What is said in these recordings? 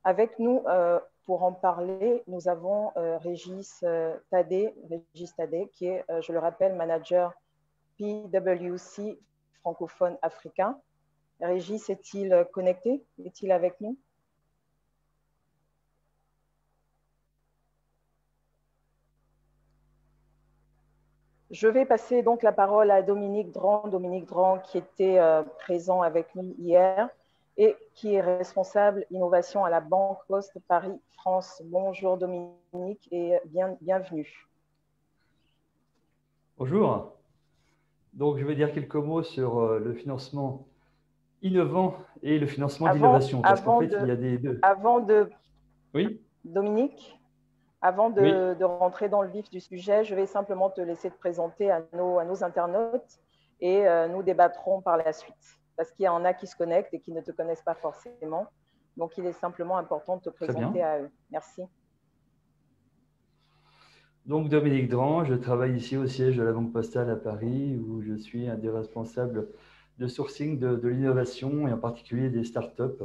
Avec nous, pour en parler, nous avons Régis Tadé, qui est, je le rappelle, manager PwC francophone africain. Régis, est-il connecté? Est-il avec nous? Je vais passer donc la parole à Dominique Dran qui était présent avec nous hier et qui est responsable innovation à la Banque Poste Paris France. Bonjour Dominique et bienvenue. Bonjour. Donc, je vais dire quelques mots sur le financement innovant et le financement d'innovation. Parce qu'en fait, il y a des deux. Oui. Dominique, avant oui. de rentrer dans le vif du sujet, je vais simplement te laisser te présenter à nos internautes et nous débattrons par la suite. Parce qu'il y en a qui se connectent et qui ne te connaissent pas forcément. Donc, il est simplement important de te présenter à eux. Merci. Donc, Dominique Dran, je travaille ici au siège de la Banque Postale à Paris, où je suis un des responsables de sourcing de l'innovation et en particulier des startups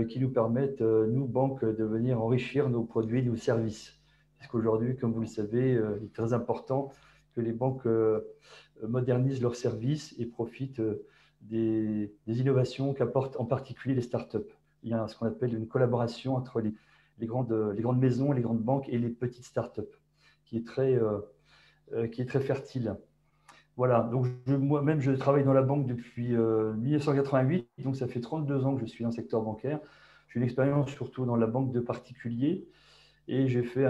qui nous permettent, nous, banques, de venir enrichir nos produits, nos services. Parce qu'aujourd'hui, comme vous le savez, il est très important que les banques modernisent leurs services et profitent des innovations qu'apportent en particulier les startups. Il y a ce qu'on appelle une collaboration entre les grandes maisons, les grandes banques et les petites startups, qui est très fertile. Voilà, donc moi-même, je travaille dans la banque depuis 1988, donc ça fait 32 ans que je suis dans le secteur bancaire. J'ai une expérience surtout dans la banque de particuliers et j'ai fait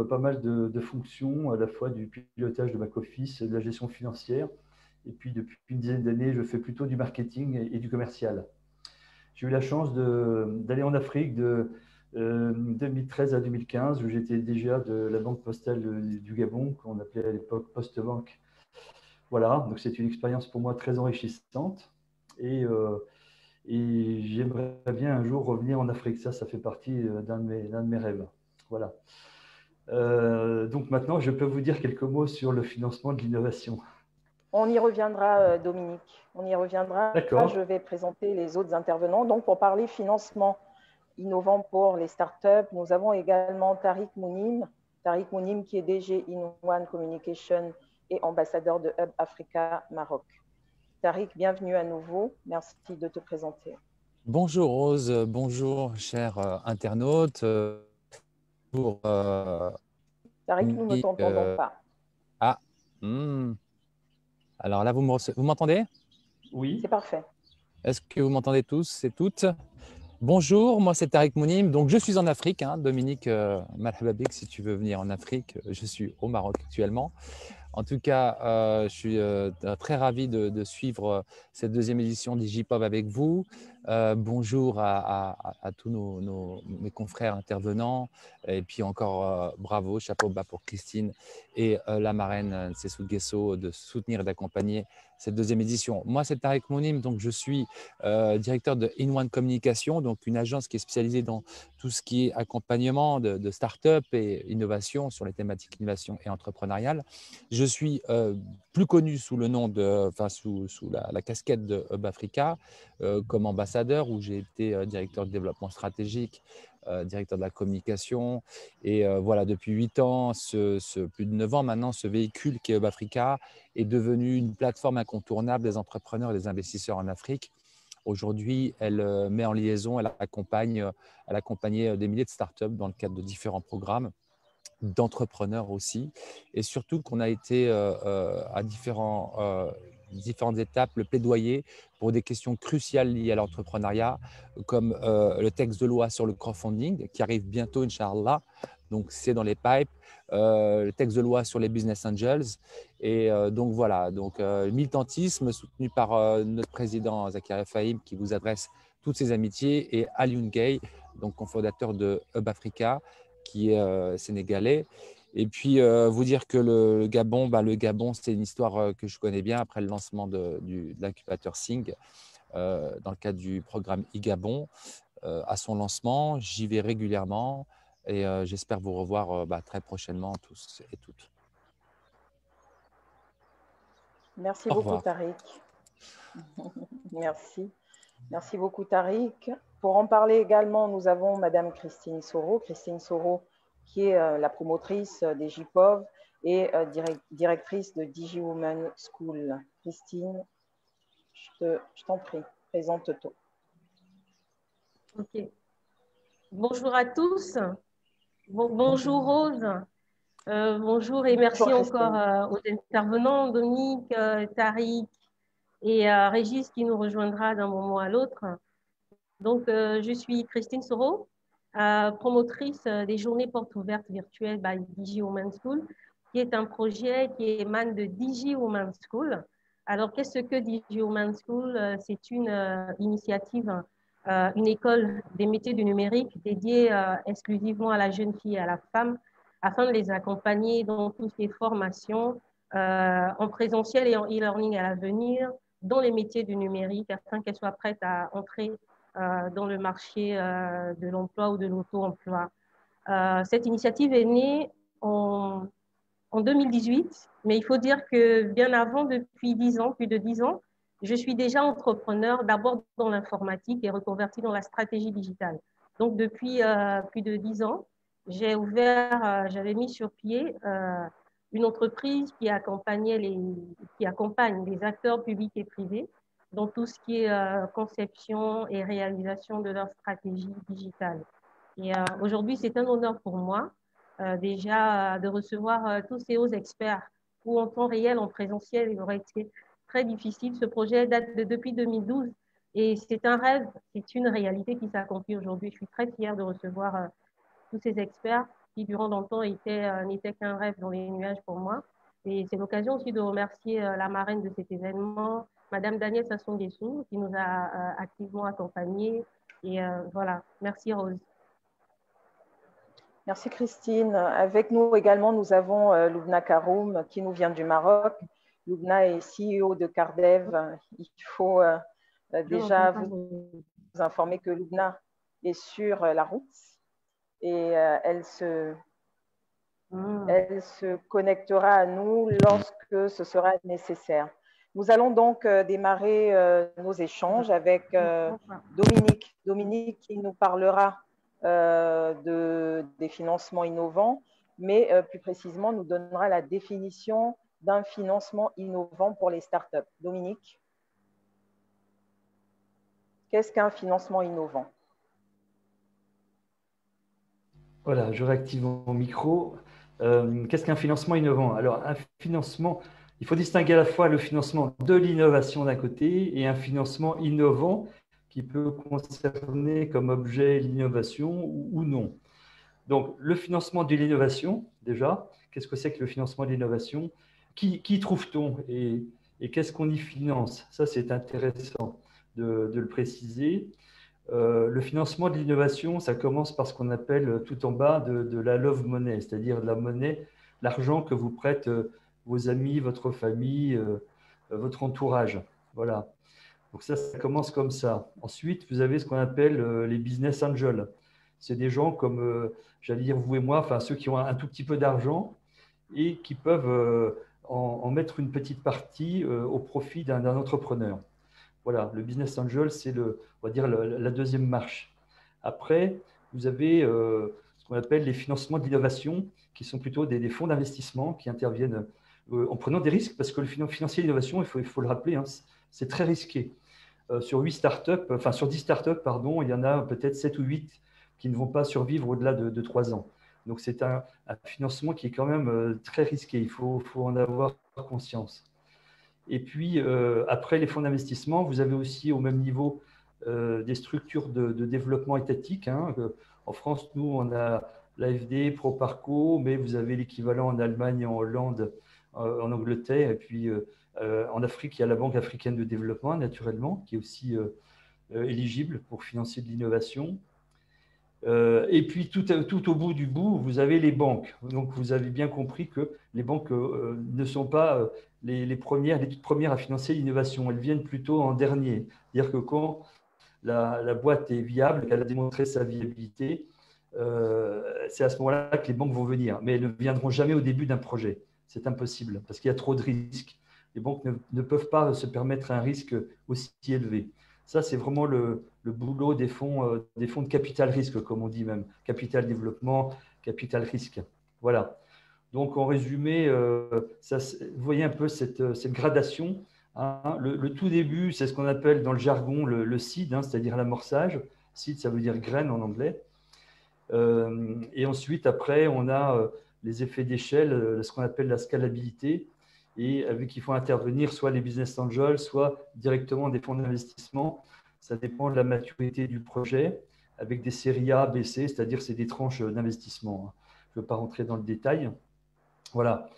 pas mal de fonctions, à la fois du pilotage de back-office, de la gestion financière. Et puis, depuis une dizaine d'années, je fais plutôt du marketing et du commercial. J'ai eu la chance d'aller en Afrique de 2013 à 2015, où j'étais déjà de la banque postale du Gabon, qu'on appelait à l'époque Postbank. Voilà, donc c'est une expérience pour moi très enrichissante. Et j'aimerais bien un jour revenir en Afrique. Ça fait partie d'un de mes rêves. Voilà. Donc maintenant, je peux vous dire quelques mots sur le financement de l'innovation. On y reviendra, Dominique. On y reviendra. Je vais présenter les autres intervenants. Donc, pour parler financement innovant pour les startups, nous avons également Tariq Mounim. Tariq Mounim qui est DG In1 Communication et ambassadeur de Hub Africa Maroc. Tariq, bienvenue à nouveau. Merci de te présenter. Bonjour Rose, bonjour chers internautes. Tariq, nous ne t'entendons pas. Ah, alors là, vous m'entendez? Oui. C'est parfait. Est-ce que vous m'entendez tous et toutes? Bonjour, moi c'est Tariq Mounim. Donc je suis en Afrique, Dominique Malhababik, si tu veux venir en Afrique. Je suis au Maroc actuellement. En tout cas, je suis très ravi de suivre cette deuxième édition d'Igipov avec vous. Bonjour à tous mes confrères intervenants. Et puis encore, bravo, chapeau bas pour Christine et la marraine Cessou Guesso de soutenir et d'accompagner cette deuxième édition. Moi, c'est Tariq Mounim, donc je suis directeur de In1 Communication, donc une agence qui est spécialisée dans tout ce qui est accompagnement de start-up et innovation sur les thématiques innovation et entrepreneuriale. Je suis plus connu sous le nom sous la casquette de Hub Africa comme ambassadeur, où j'ai été directeur de développement stratégique, directeur de la communication. Et voilà, depuis 8 ans, plus de 9 ans maintenant, ce véhicule qui est Hub Africa est devenu une plateforme incontournable des entrepreneurs et des investisseurs en Afrique. Aujourd'hui, elle met en liaison, elle accompagne des milliers de startups dans le cadre de différents programmes, d'entrepreneurs aussi, et surtout qu'on a été à différentes étapes le plaidoyer pour des questions cruciales liées à l'entrepreneuriat, comme le texte de loi sur le crowdfunding qui arrive bientôt, Inch'Allah, donc c'est dans les pipes, le texte de loi sur les business angels, et donc voilà, donc militantisme soutenu par notre président Zakaria Fahim, qui vous adresse toutes ses amitiés, et Alioune Gueye, donc cofondateur de Hub Africa, qui est sénégalais. Et puis, vous dire que le Gabon, c'est une histoire que je connais bien après le lancement de l'incubateur Sing dans le cadre du programme iGabon. À son lancement, j'y vais régulièrement et j'espère vous revoir très prochainement tous et toutes. Merci beaucoup, Tariq. Merci. Merci beaucoup, Tariq. Pour en parler également, nous avons Madame Christine Soro. Christine Soro, qui est la promotrice des JPOV et directrice de DigiWoman School. Christine, je t'en prie, présente-toi. Ok. Bonjour à tous. Bonjour Rose. Bonjour et merci encore aux intervenants, Dominique, Tariq et Régis qui nous rejoindra d'un moment à l'autre. Donc, je suis Christine Soro, promotrice des journées portes ouvertes virtuelles by DigiWoman School, qui est un projet qui émane de DigiWoman School. Alors, qu'est-ce que DigiWoman School? C'est une initiative, une école des métiers du numérique dédiée exclusivement à la jeune fille et à la femme, afin de les accompagner dans toutes les formations en présentiel et en e-learning à l'avenir, dans les métiers du numérique, afin qu'elles soient prêtes à entrer dans le marché de l'emploi ou de l'auto-emploi. Cette initiative est née en 2018, mais il faut dire que bien avant, depuis 10 ans, plus de 10 ans, je suis déjà entrepreneur, d'abord dans l'informatique et reconvertie dans la stratégie digitale. Donc, depuis plus de 10 ans, j'avais mis sur pied une entreprise qui accompagne les acteurs publics et privés dans tout ce qui est conception et réalisation de leur stratégie digitale. Et aujourd'hui, c'est un honneur pour moi déjà de recevoir tous ces hauts experts où en temps réel, en présentiel, il aurait été très difficile. Ce projet date depuis 2012 et c'est un rêve, c'est une réalité qui s'accomplit aujourd'hui. Je suis très fière de recevoir tous ces experts qui, durant longtemps, n'étaient qu'un rêve dans les nuages pour moi. Et c'est l'occasion aussi de remercier la marraine de cet événement, Madame Danielle Sassou-Nguessou, qui nous a activement accompagnés. Et voilà, merci Rose. Merci Christine. Avec nous également, nous avons Loubna Karoum qui nous vient du Maroc. Loubna est CEO de Cardev. Il faut déjà vous informer que Loubna est sur la route et elle se connectera à nous lorsque ce sera nécessaire. Nous allons donc démarrer nos échanges avec Dominique. Dominique qui nous parlera des financements innovants, mais plus précisément nous donnera la définition d'un financement innovant pour les startups. Dominique, qu'est-ce qu'un financement innovant? Voilà, je réactive mon micro. Qu'est-ce qu'un financement innovant? Alors, un financement, il faut distinguer à la fois le financement de l'innovation d'un côté et un financement innovant qui peut concerner comme objet l'innovation ou non. Donc, le financement de l'innovation, déjà, qu'est-ce que c'est que le financement de l'innovation? Qui trouve-t-on et qu'est-ce qu'on y finance? Ça, c'est intéressant de le préciser. Le financement de l'innovation, ça commence par ce qu'on appelle tout en bas de la love money, c'est-à-dire la monnaie, l'argent que vous prêtent vos amis, votre famille, votre entourage. Voilà. Donc ça commence comme ça. Ensuite, vous avez ce qu'on appelle les business angels. C'est des gens comme, j'allais dire vous et moi, enfin ceux qui ont un tout petit peu d'argent et qui peuvent en mettre une petite partie au profit d'un entrepreneur. Voilà, le business angel, c'est on va dire la deuxième marche. Après, vous avez ce qu'on appelle les financements d'innovation, qui sont plutôt des fonds d'investissement qui interviennent en prenant des risques, parce que le financier d'innovation, il faut le rappeler, hein, c'est très risqué. Sur 10 startups, pardon, il y en a peut-être 7 ou 8 qui ne vont pas survivre au-delà de 3 ans. Donc, c'est un financement qui est quand même très risqué. Il faut en avoir conscience. Et puis, après les fonds d'investissement, vous avez aussi au même niveau des structures de développement étatique. Hein. En France, nous, on a l'AFD, Proparco, mais vous avez l'équivalent en Allemagne, en Hollande, en Angleterre. Et puis, en Afrique, il y a la Banque africaine de développement, naturellement, qui est aussi éligible pour financer de l'innovation. Et puis, tout au bout du bout, vous avez les banques. Donc, vous avez bien compris que les banques ne sont pas les toutes premières à financer l'innovation. Elles viennent plutôt en dernier. C'est-à-dire que quand la boîte est viable, qu'elle a démontré sa viabilité, c'est à ce moment-là que les banques vont venir. Mais elles ne viendront jamais au début d'un projet. C'est impossible parce qu'il y a trop de risques. Les banques ne peuvent pas se permettre un risque aussi élevé. Ça, c'est vraiment le boulot des fonds de capital risque, comme on dit même, capital développement, capital risque. Voilà. Donc, en résumé, vous voyez un peu cette gradation. Hein. Le tout début, c'est ce qu'on appelle dans le jargon le seed, hein, c'est-à-dire l'amorçage. Seed, ça veut dire graine en anglais. Et ensuite, après, on a les effets d'échelle, ce qu'on appelle la scalabilité, et avec qui font intervenir soit les business angels, soit directement des fonds d'investissement. Ça dépend de la maturité du projet, avec des séries A, B, C, c'est-à-dire c'est des tranches d'investissement. Je ne veux pas rentrer dans le détail. Voilà.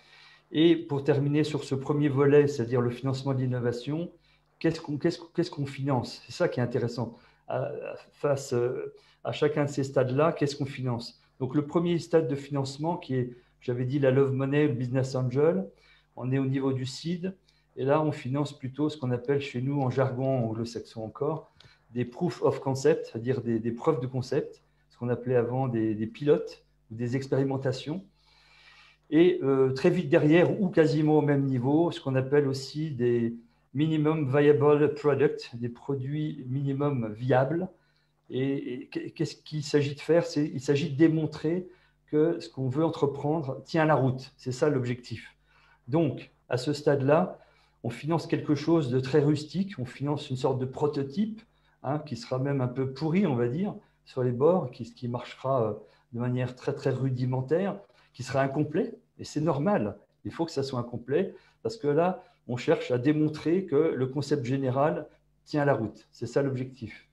Et pour terminer sur ce premier volet, c'est-à-dire le financement de l'innovation, qu'est-ce qu'on finance? C'est ça qui est intéressant. Face à chacun de ces stades-là, qu'est-ce qu'on finance? Donc, le premier stade de financement, qui est, j'avais dit, la love money, le business angel, on est au niveau du seed. Et là, on finance plutôt ce qu'on appelle chez nous, en jargon anglo-saxon encore, des proof of concept, c'est-à-dire des preuves de concept, ce qu'on appelait avant des pilotes ou des expérimentations. Et très vite derrière, ou quasiment au même niveau, ce qu'on appelle aussi des minimum viable products, des produits minimum viables. Et qu'est-ce qu'il s'agit de faire? Il s'agit de démontrer que ce qu'on veut entreprendre tient la route. C'est ça l'objectif. Donc, à ce stade-là, on finance quelque chose de très rustique, on finance une sorte de prototype, hein, qui sera même un peu pourri, on va dire, sur les bords, qui marchera de manière très, très rudimentaire, qui sera incomplet, et c'est normal, il faut que ça soit incomplet, parce que là, on cherche à démontrer que le concept général tient la route. C'est ça l'objectif.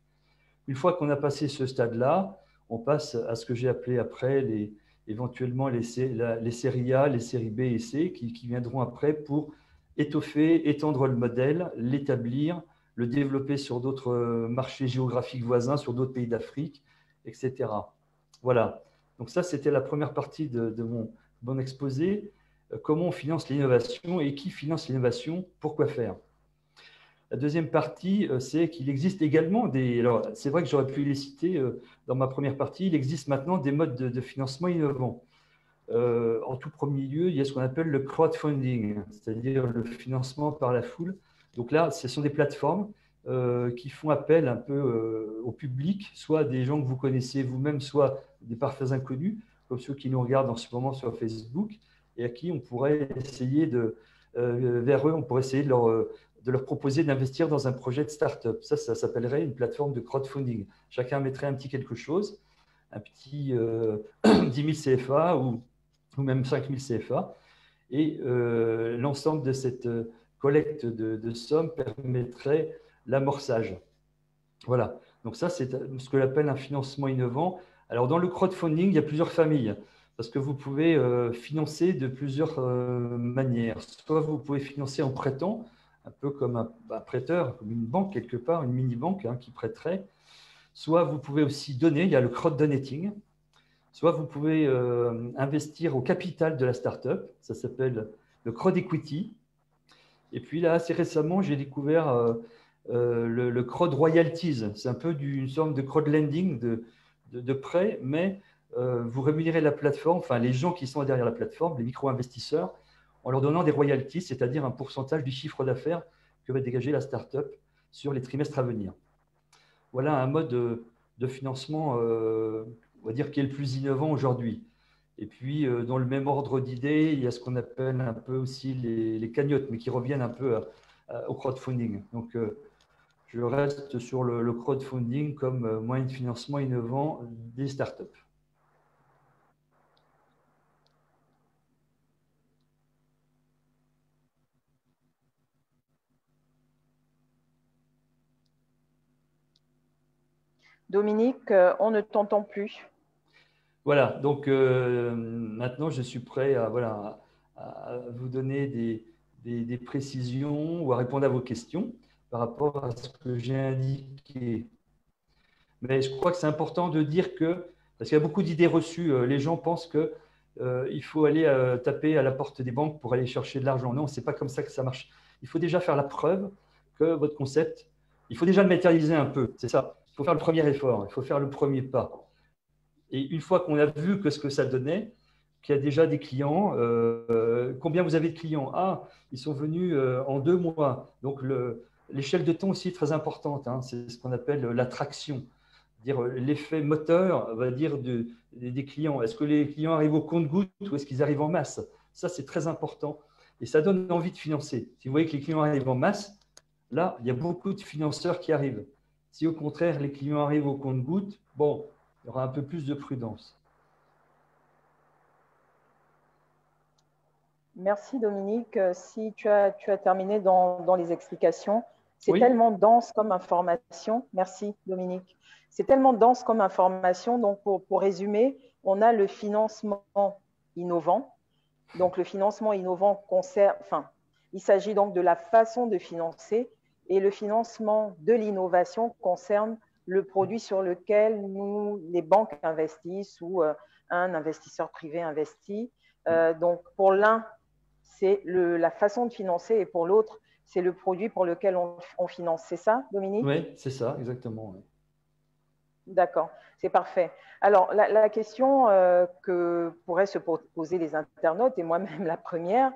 Une fois qu'on a passé ce stade-là, on passe à ce que j'ai appelé après éventuellement les séries A, les séries B et C, qui viendront après pour étoffer, étendre le modèle, l'établir, le développer sur d'autres marchés géographiques voisins, sur d'autres pays d'Afrique, etc. Voilà. Donc ça, c'était la première partie de mon exposé. Comment on finance l'innovation et qui finance l'innovation? Pourquoi faire? La deuxième partie, c'est qu'il existe également des… Alors, c'est vrai que j'aurais pu les citer dans ma première partie. Il existe maintenant des modes de financement innovants. En tout premier lieu, il y a ce qu'on appelle le crowdfunding, c'est-à-dire le financement par la foule. Donc là, ce sont des plateformes qui font appel un peu au public, soit des gens que vous connaissez vous-même, soit des parfaits inconnus, comme ceux qui nous regardent en ce moment sur Facebook, et à qui on pourrait essayer vers eux, on pourrait essayer de leur proposer d'investir dans un projet de start-up. Ça s'appellerait une plateforme de crowdfunding. Chacun mettrait un petit quelque chose, un petit 10 000 CFA ou même 5 000 CFA. Et l'ensemble de cette collecte de sommes permettrait l'amorçage. Voilà. Donc ça, c'est ce que j'appelle un financement innovant. Alors, dans le crowdfunding, il y a plusieurs familles, parce que vous pouvez financer de plusieurs manières. Soit vous pouvez financer en prêtant, un peu comme un prêteur, comme une banque quelque part, une mini-banque qui prêterait. Soit vous pouvez aussi donner, il y a le crowddonating. Soit vous pouvez investir au capital de la start-up, ça s'appelle le crowd equity. Et puis là, assez récemment, j'ai découvert le crowd royalties. C'est un peu une sorte de crowd lending, de prêt, mais vous rémunérez la plateforme, enfin les gens qui sont derrière la plateforme, les micro-investisseurs, en leur donnant des royalties, c'est-à-dire un pourcentage du chiffre d'affaires que va dégager la start-up sur les trimestres à venir. Voilà un mode de financement, on va dire, qui est le plus innovant aujourd'hui. Et puis, dans le même ordre d'idées, il y a ce qu'on appelle un peu aussi les cagnottes, mais qui reviennent un peu au crowdfunding. Donc, je reste sur le crowdfunding comme moyen de financement innovant des startups. Dominique, on ne t'entend plus. Voilà, donc maintenant je suis prêt à vous donner des précisions ou à répondre à vos questions par rapport à ce que j'ai indiqué. Mais je crois que c'est important de dire que, parce qu'il y a beaucoup d'idées reçues, les gens pensent qu'il faut aller taper à la porte des banques pour aller chercher de l'argent. Non, ce n'est pas comme ça que ça marche. Il faut déjà faire la preuve que votre concept, il faut déjà le matérialiser un peu, c'est ça. Il faut faire le premier effort, il faut faire le premier pas. Et une fois qu'on a vu ce que ça donnait, qu'il y a déjà des clients, combien vous avez de clients? Ah, ils sont venus en 2 mois. Donc, L'échelle de temps aussi est très importante, hein. C'est ce qu'on appelle l'attraction. L'effet moteur va dire des clients. Est-ce que les clients arrivent au compte-gouttes ou est-ce qu'ils arrivent en masse? Ça, c'est très important et ça donne envie de financer. Si vous voyez que les clients arrivent en masse, là, il y a beaucoup de financeurs qui arrivent. Si au contraire, les clients arrivent au compte-gouttes, bon, il y aura un peu plus de prudence. Merci Dominique. Si tu as terminé dans les explications, c'est Oui. tellement dense comme information. Merci Dominique. C'est tellement dense comme information. Donc, pour résumer, on a le financement innovant. Donc, le financement innovant concerne, il s'agit donc de la façon de financer et le financement de l'innovation concerne le produit sur lequel les banques investissent ou un investisseur privé investit. Donc, pour l'un, c'est la façon de financer et pour l'autre, c'est le produit pour lequel on finance. C'est ça, Dominique? Oui, c'est ça, exactement. Oui. D'accord, c'est parfait. Alors, la question que pourraient se poser les internautes, et moi-même la première,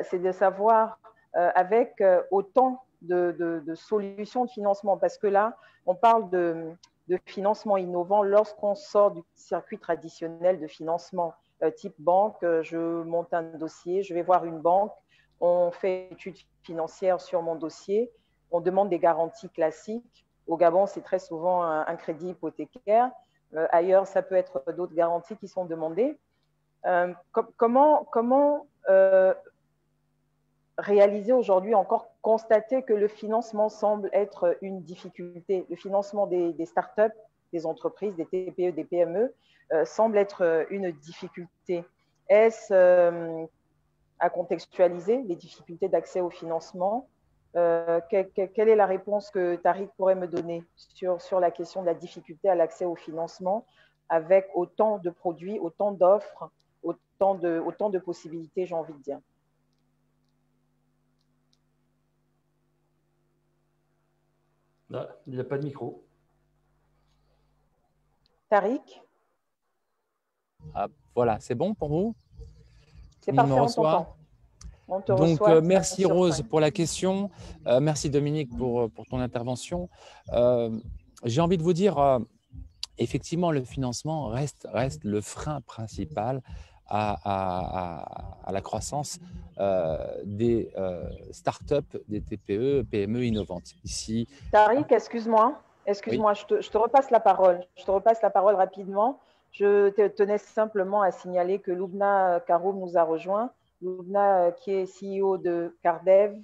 c'est de savoir, avec autant de solutions de financement, parce que là, on parle de financement innovant lorsqu'on sort du circuit traditionnel de financement type banque. Je monte un dossier, je vais voir une banque, on fait une étude financière sur mon dossier, on demande des garanties classiques. Au Gabon, c'est très souvent un crédit hypothécaire. Ailleurs, ça peut être d'autres garanties qui sont demandées. Comment réaliser aujourd'hui, encore constater que le financement semble être une difficulté? Le financement des startups, des entreprises, des TPE, des PME semble être une difficulté. Est-ce à contextualiser les difficultés d'accès au financement? Quelle est la réponse que Tariq pourrait me donner sur la question de la difficulté à l'accès au financement avec autant de produits, autant d'offres, autant de possibilités, j'ai envie de dire? Là, il n'y a pas de micro. Tariq? Ah, voilà, c'est bon pour vous? C'est parfait, on t'entend. Donc, merci Rose pour la question. Merci Dominique pour ton intervention. J'ai envie de vous dire, effectivement, le financement reste le frein principal à la croissance des startups, des TPE, PME innovantes. Ici, Tariq, excuse-moi, oui. je te repasse la parole. Je te repasse la parole rapidement. Je tenais simplement à signaler que Loubna Karoum nous a rejoint. Loubna, qui est CEO de Cardev,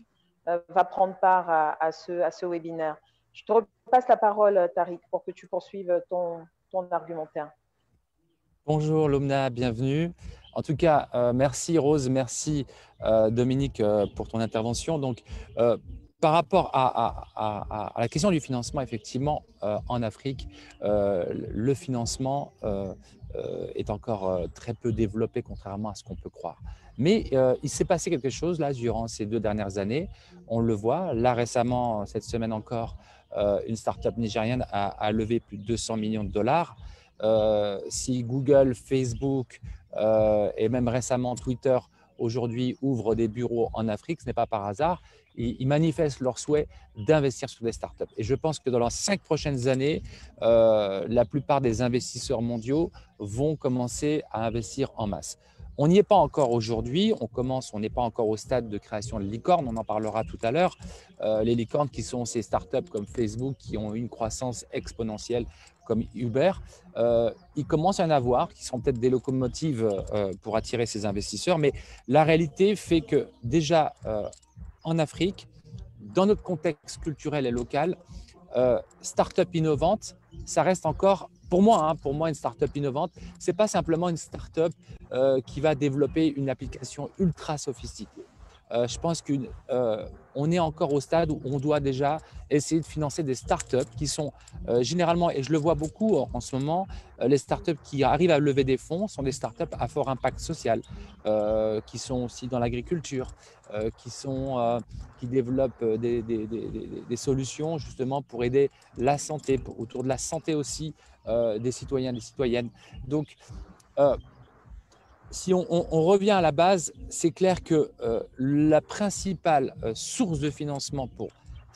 va prendre part à ce webinaire. Je te repasse la parole, Tariq, pour que tu poursuives ton argumentaire. Bonjour Loubna, bienvenue. En tout cas, merci Rose, merci Dominique pour ton intervention. Donc, par rapport à la question du financement, effectivement, en Afrique, le financement est encore très peu développé, contrairement à ce qu'on peut croire. Mais il s'est passé quelque chose là durant ces 2 dernières années. On le voit. Là, récemment, cette semaine encore, une start-up nigériane a levé plus de 200 millions de dollars. Si Google, Facebook et même récemment Twitter aujourd'hui ouvrent des bureaux en Afrique, ce n'est pas par hasard. Ils manifestent leur souhait d'investir sur des startups. Et je pense que dans les 5 prochaines années, la plupart des investisseurs mondiaux vont commencer à investir en masse. On n'y est pas encore aujourd'hui, on n'est pas encore au stade de création de licornes, on en parlera tout à l'heure. Les licornes qui sont ces startups comme Facebook qui ont une croissance exponentielle comme Uber, il commence à en avoir qui sont peut-être des locomotives pour attirer ces investisseurs, mais la réalité fait que déjà en Afrique, dans notre contexte culturel et local, start-up innovante, ça reste encore, pour moi, une start-up innovante, ce n'est pas simplement une start-up qui va développer une application ultra sophistiquée. Je pense qu'on est encore au stade où on doit déjà essayer de financer des startups qui sont généralement, et je le vois beaucoup en ce moment, les startups qui arrivent à lever des fonds sont des startups à fort impact social, qui sont aussi dans l'agriculture, qui développent des solutions justement pour aider la santé, autour de la santé aussi des citoyens, des citoyennes. Donc, si on revient à la base, c'est clair que la principale source de financement pour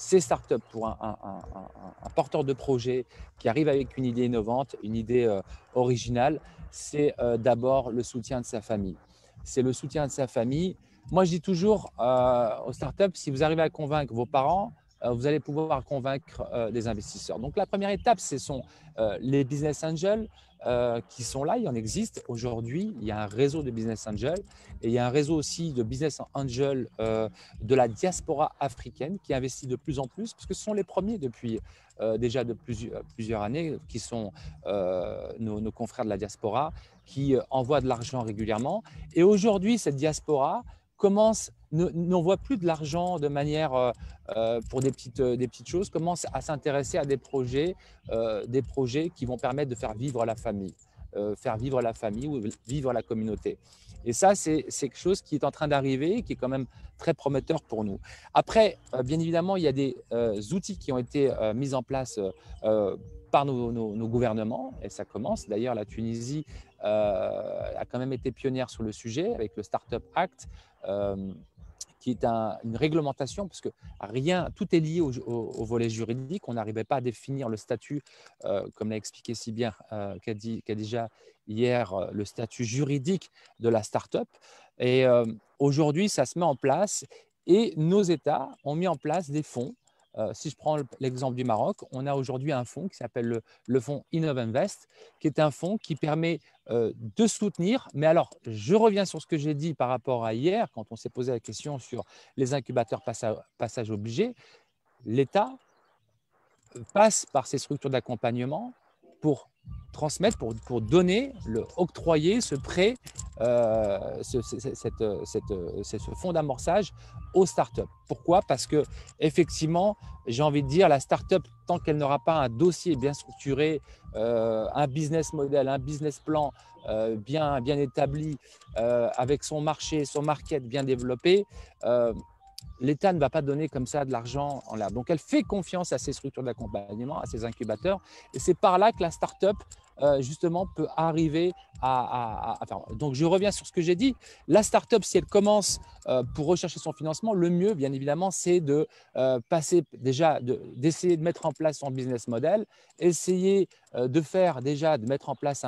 ces startups, pour un porteur de projet qui arrive avec une idée innovante, une idée originale, c'est d'abord le soutien de sa famille. C'est le soutien de sa famille. Moi, je dis toujours aux startups, si vous arrivez à convaincre vos parents, vous allez pouvoir convaincre des investisseurs. Donc, la première étape, ce sont les business angels qui sont là. Il en existe aujourd'hui. Il y a un réseau de business angels et il y a un réseau aussi de business angels de la diaspora africaine qui investit de plus en plus, parce que ce sont les premiers depuis déjà de plusieurs années, qui sont nos confrères de la diaspora, qui envoient de l'argent régulièrement. Et aujourd'hui, cette diaspora n'envoie plus de l'argent de manière pour des petites choses, commence à s'intéresser à des projets qui vont permettre de faire vivre la famille ou vivre la communauté. Et ça, c'est quelque chose qui est en train d'arriver, qui est quand même très prometteur pour nous. Après, bien évidemment, il y a des outils qui ont été mis en place par nos gouvernements, et ça commence. D'ailleurs, la Tunisie a quand même été pionnière sur le sujet avec le Startup Act, qui est une réglementation, parce que tout est lié au volet juridique. On n'arrivait pas à définir le statut, comme l'a expliqué si bien Khadija hier, le statut juridique de la start-up. Et aujourd'hui, ça se met en place et nos États ont mis en place des fonds. Si je prends l'exemple du Maroc, on a aujourd'hui un fonds qui s'appelle le fonds Innovinvest, qui est un fonds qui permet de soutenir. Mais alors, je reviens sur ce que j'ai dit par rapport à hier, quand on s'est posé la question sur les incubateurs passage obligé. L'État passe par ces structures d'accompagnement pour transmettre, pour donner, octroyer ce prêt, ce fonds d'amorçage aux startups. Pourquoi? Parce que effectivement, j'ai envie de dire, la startup, tant qu'elle n'aura pas un dossier bien structuré, un business model, un business plan bien établi, avec son marché, son market bien développé, l'État ne va pas donner comme ça de l'argent en l'air. Donc, elle fait confiance à ces structures d'accompagnement, à ces incubateurs. Et c'est par là que la start-up, justement, peut arriver à faire. Donc, je reviens sur ce que j'ai dit. La start-up, si elle commence pour rechercher son financement, le mieux, bien évidemment, c'est de passer déjà, d'essayer de mettre en place son business model, essayer de mettre en place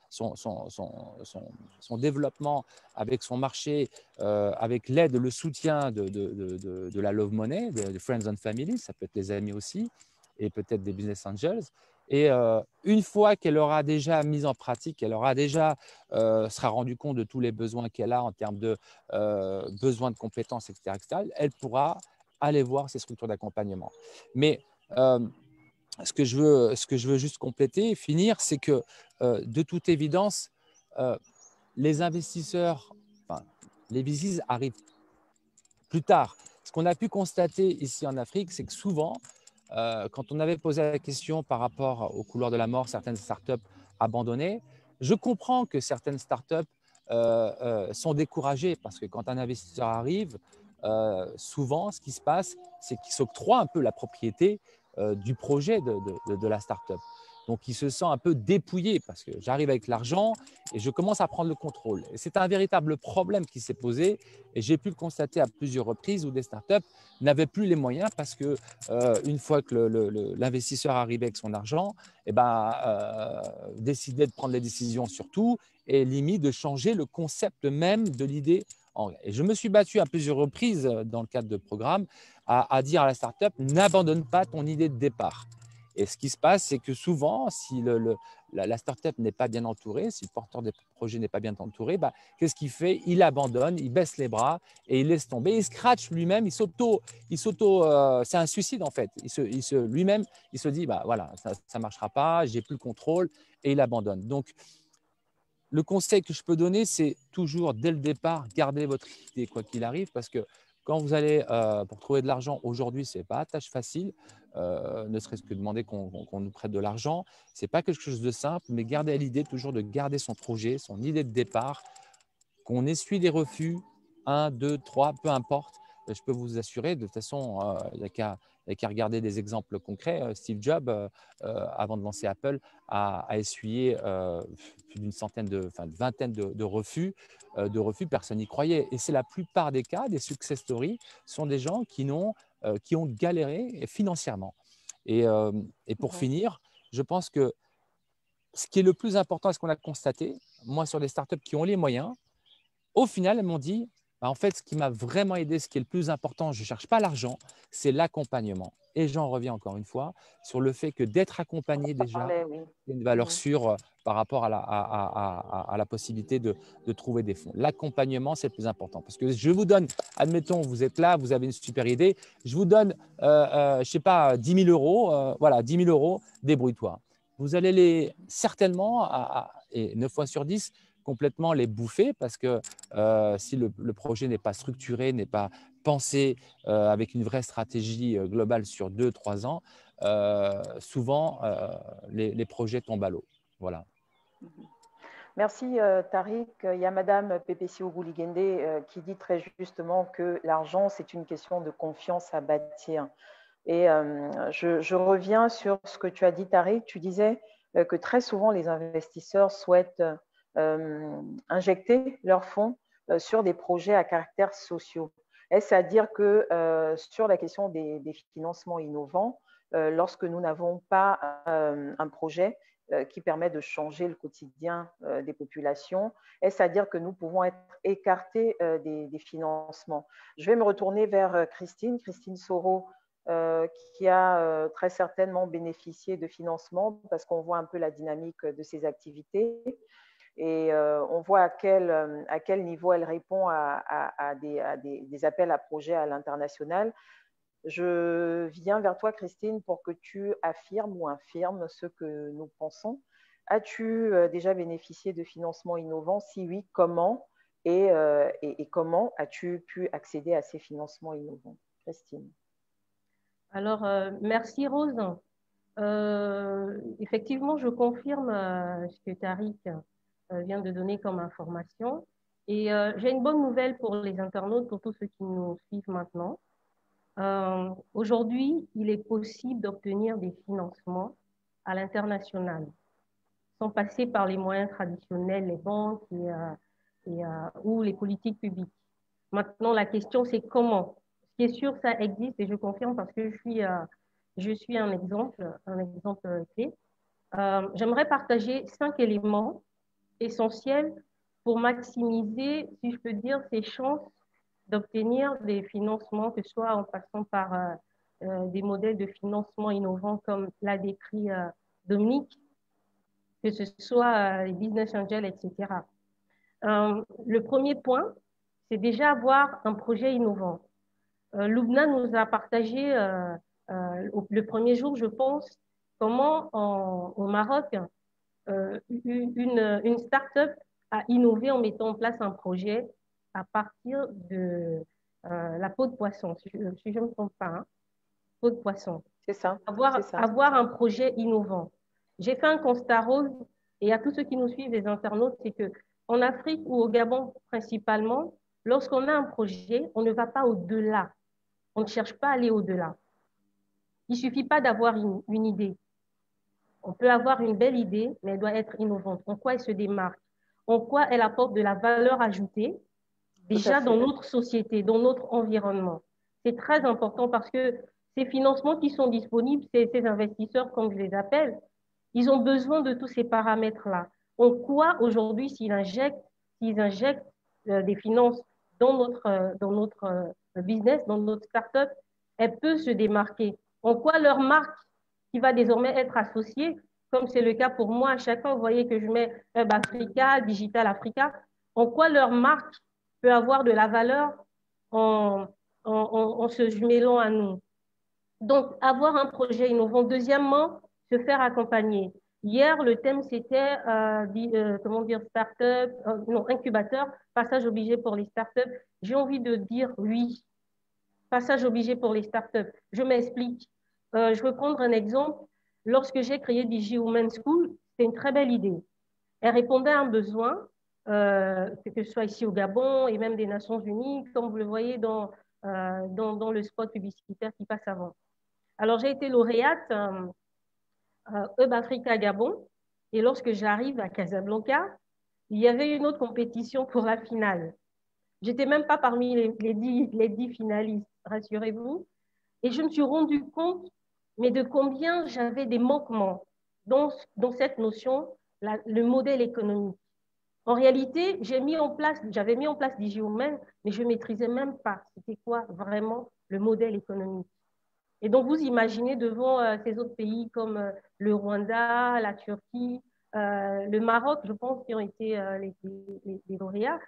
son développement avec son marché, avec l'aide, le soutien de la Love Money, de Friends and Family, ça peut être les amis aussi, et peut-être des Business Angels. Et une fois qu'elle aura déjà mis en pratique, elle aura déjà sera rendu compte de tous les besoins qu'elle a en termes de besoins de compétences, etc., elle pourra aller voir ces structures d'accompagnement. Mais ce que je veux juste compléter et finir, c'est que de toute évidence, les investisseurs, les VCs arrivent plus tard. Ce qu'on a pu constater ici en Afrique, c'est que souvent, quand on avait posé la question par rapport au couloir de la mort, certaines startups abandonnées, je comprends que certaines startups sont découragées parce que quand un investisseur arrive, souvent, ce qui se passe, c'est qu'il s'octroie un peu la propriété du projet de la startup. Donc, il se sent un peu dépouillé parce que j'arrive avec l'argent et je commence à prendre le contrôle. Et c'est un véritable problème qui s'est posé et j'ai pu le constater à plusieurs reprises où des startups n'avaient plus les moyens parce que une fois que l'investisseur arrivait avec son argent, décidait de prendre les décisions sur tout et limite de changer le concept même de l'idée. Et je me suis battu à plusieurs reprises dans le cadre de programmes à dire à la startup, n'abandonne pas ton idée de départ. Et ce qui se passe, c'est que souvent, si la startup n'est pas bien entourée, si le porteur des projets n'est pas bien entouré, qu'est-ce qu'il fait? Il abandonne, il baisse les bras et il laisse tomber. Il scratch lui-même, c'est un suicide en fait. Lui-même, il se dit, voilà, ça ne marchera pas, j'ai plus le contrôle et il abandonne. Donc, le conseil que je peux donner, c'est toujours dès le départ, gardez votre idée quoi qu'il arrive, parce que quand vous allez pour trouver de l'argent aujourd'hui, ce n'est pas tâche facile, ne serait-ce que demander qu'on nous prête de l'argent. Ce n'est pas quelque chose de simple, mais gardez l'idée toujours de garder son projet, son idée de départ, qu'on essuie des refus, 1, 2, 3, peu importe. Je peux vous assurer, de toute façon, il n'y a qu'à regarder des exemples concrets. Steve Jobs, avant de lancer Apple, a essuyé plus d'une vingtaine de refus. Personne n'y croyait. Et c'est la plupart des cas, des success stories, sont des gens qui n'ont qui ont galéré financièrement. Et pour finir, je pense que ce qui est le plus important, ce qu'on a constaté, moi, sur les startups qui ont les moyens, au final, elles m'ont dit, bah, en fait, ce qui m'a vraiment aidé, ce qui est le plus important, je ne cherche pas l'argent, c'est l'accompagnement. Et j'en reviens encore une fois sur le fait que d'être accompagné déjà, c'est une valeur sûre par rapport à la possibilité de trouver des fonds. L'accompagnement, c'est le plus important. Parce que je vous donne, admettons, vous êtes là, vous avez une super idée, je vous donne, je ne sais pas, 10 000 euros, voilà, 10 000 euros, débrouille-toi. Vous allez certainement, et 9 fois sur 10, complètement les bouffer parce que si le projet n'est pas structuré, n'est pas pensé avec une vraie stratégie globale sur 2-3 ans, souvent les projets tombent à l'eau. Voilà. Merci Tariq. Il y a Madame Pepesio Gouligende qui dit très justement que l'argent, c'est une question de confiance à bâtir. Et je reviens sur ce que tu as dit, Tariq. Tu disais que très souvent, les investisseurs souhaitent injecter leurs fonds sur des projets à caractère social. Est-ce à dire que sur la question des financements innovants, lorsque nous n'avons pas un projet qui permet de changer le quotidien des populations, est-ce à dire que nous pouvons être écartés des financements? Je vais me retourner vers Christine Soro, qui a très certainement bénéficié de financement parce qu'on voit un peu la dynamique de ses activités et on voit à quel niveau elle répond à des appels à projets à l'international. Je viens vers toi, Christine, pour que tu affirmes ou infirmes ce que nous pensons. As-tu déjà bénéficié de financements innovants? Si oui, comment et comment as-tu pu accéder à ces financements innovants? Christine. Alors, merci Rose. Effectivement, je confirme ce que Tariq vient de donner comme information. Et j'ai une bonne nouvelle pour les internautes, pour tous ceux qui nous suivent maintenant. Aujourd'hui, il est possible d'obtenir des financements à l'international, sans passer par les moyens traditionnels, les banques ou les politiques publiques. Maintenant, la question, c'est comment. Ce qui est sûr, ça existe et je confirme parce que je suis un exemple clé. J'aimerais partager 5 éléments essentiels pour maximiser, si je peux dire, ces chances d'obtenir des financements, que ce soit en passant par des modèles de financement innovants comme l'a décrit Dominique, que ce soit les business angels, etc. Le premier point, c'est déjà avoir un projet innovant. Loubna nous a partagé le premier jour, je pense, comment au Maroc, une start-up a innové en mettant en place un projet à partir de la peau de poisson, si je ne me trompe pas, hein, peau de poisson. C'est ça. Avoir un projet innovant. J'ai fait un constat, Rose, et à tous ceux qui nous suivent, les internautes, c'est qu'en Afrique ou au Gabon principalement, lorsqu'on a un projet, on ne va pas au-delà. On ne cherche pas à aller au-delà. Il ne suffit pas d'avoir une idée. On peut avoir une belle idée, mais elle doit être innovante. En quoi elle se démarque? En quoi elle apporte de la valeur ajoutée, déjà dans notre société, dans notre environnement. C'est très important parce que ces financements qui sont disponibles, ces investisseurs, comme je les appelle, ils ont besoin de tous ces paramètres-là. En quoi, aujourd'hui, s'ils injectent des finances dans notre business, dans notre start-up, elle peut se démarquer. En quoi leur marque, qui va désormais être associée, comme c'est le cas pour moi, à chaque fois, vous voyez que je mets Hub Africa, Digital Africa, en quoi leur marque peut avoir de la valeur en se jumelant à nous. Donc, avoir un projet innovant. Deuxièmement, se faire accompagner. Hier, le thème, c'était, start-up, incubateur, passage obligé pour les start-up. J'ai envie de dire oui, passage obligé pour les start-up. Je m'explique. Je veux prendre un exemple. Lorsque j'ai créé Digi Women's School, c'était une très belle idée. Elle répondait à un besoin, que ce soit ici au Gabon et même des Nations Unies, comme vous le voyez dans le spot publicitaire qui passe avant. Alors, j'ai été lauréate Hub Africa Gabon, et lorsque j'arrive à Casablanca, il y avait une autre compétition pour la finale. Je n'étais même pas parmi les 10 finalistes, rassurez-vous. Et je me suis rendu compte, mais de combien j'avais des manquements dans cette notion, le modèle économique. En réalité, j'avais mis en place DigiHuman, mais je ne maîtrisais même pas c'était quoi vraiment le modèle économique. Et donc, vous imaginez devant ces autres pays comme le Rwanda, la Turquie, le Maroc, je pense, qui ont été les lauréats,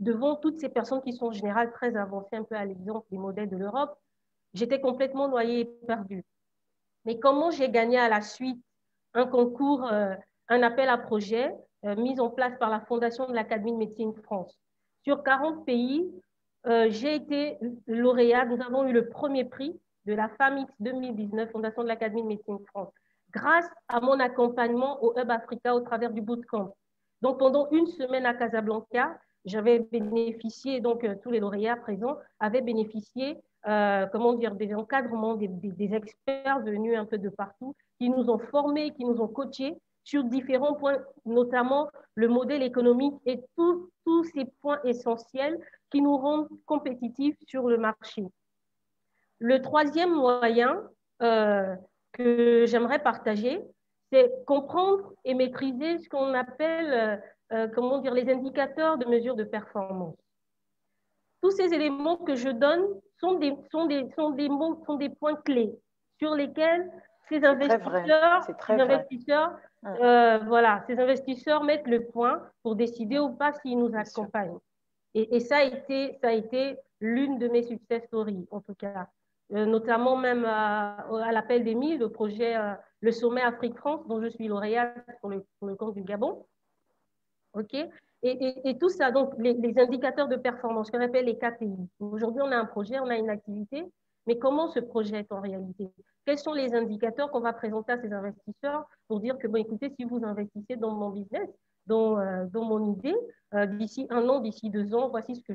devant toutes ces personnes qui sont en général très avancées, un peu à l'exemple des modèles de l'Europe, j'étais complètement noyée et perdue. Mais comment j'ai gagné à la suite un concours, un appel à projet mis en place par la Fondation de l'Académie de médecine France. Sur 40 pays, j'ai été lauréate. Nous avons eu le premier prix de la FAMX 2019, Fondation de l'Académie de médecine France, grâce à mon accompagnement au Hub Africa au travers du bootcamp. Donc, pendant une semaine à Casablanca, j'avais bénéficié, donc tous les lauréats présents avaient bénéficié comment dire, des encadrements, des experts venus un peu de partout, qui nous ont formés, qui nous ont coachés sur différents points, notamment le modèle économique et tous ces points essentiels qui nous rendent compétitifs sur le marché. Le troisième moyen que j'aimerais partager, c'est comprendre et maîtriser ce qu'on appelle comment dire, les indicateurs de mesure de performance. Tous ces éléments que je donne sont des points clés sur lesquels ces investisseurs mettent le point pour décider ou pas s'ils nous accompagnent. Et ça a été l'une de mes success stories, en tout cas. Notamment même à l'appel d'Émile, le projet, le sommet Afrique-France, dont je suis lauréate pour le compte du Gabon. OK ? Et tout ça, donc les indicateurs de performance, qu'on appelle les KPI. Aujourd'hui, on a un projet, on a une activité, mais comment se projette en réalité? Quels sont les indicateurs qu'on va présenter à ces investisseurs pour dire que, bon, écoutez, si vous investissez dans mon business, dans mon idée, d'ici 1 an, d'ici 2 ans, voici ce que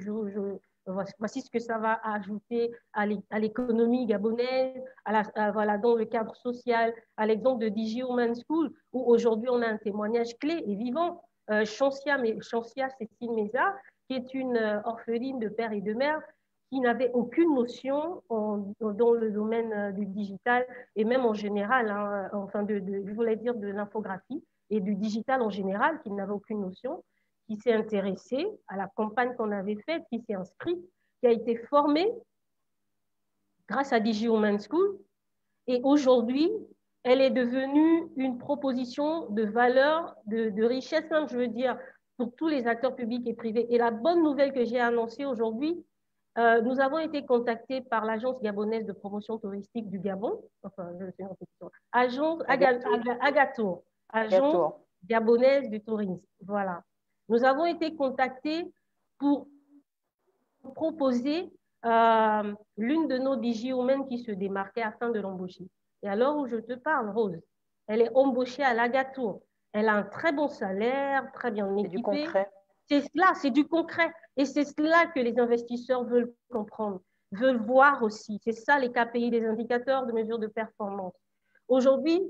voici ce que ça va ajouter à l'économie gabonaise, voilà, dans le cadre social, à l'exemple de DigiHuman School, où aujourd'hui, on a un témoignage clé et vivant. Chancia Cécile Mézard, qui est une orpheline de père et de mère qui n'avait aucune notion dans le domaine du digital et même en général, hein, enfin je voulais dire de l'infographie et du digital en général, qui n'avait aucune notion, qui s'est intéressée à la campagne qu'on avait faite, qui s'est inscrite, qui a été formée grâce à DigiHuman School. Et aujourd'hui, elle est devenue une proposition de valeur, de richesse, même, je veux dire, pour tous les acteurs publics et privés. Et la bonne nouvelle que j'ai annoncée aujourd'hui, nous avons été contactés par l'Agence gabonaise de promotion touristique du Gabon, enfin, je sais pas, Agatour, Agence gabonaise du tourisme. Voilà. Nous avons été contactés pour proposer l'une de nos DigiHuman qui se démarquait afin de l'embaucher. Et à l'heure où je te parle, Rose, elle est embauchée à l'Agatour. Elle a un très bon salaire, très bien équipée. C'est du concret. C'est cela, c'est du concret. Et c'est cela que les investisseurs veulent comprendre, veulent voir aussi. C'est ça les KPI, les indicateurs de mesure de performance. Aujourd'hui,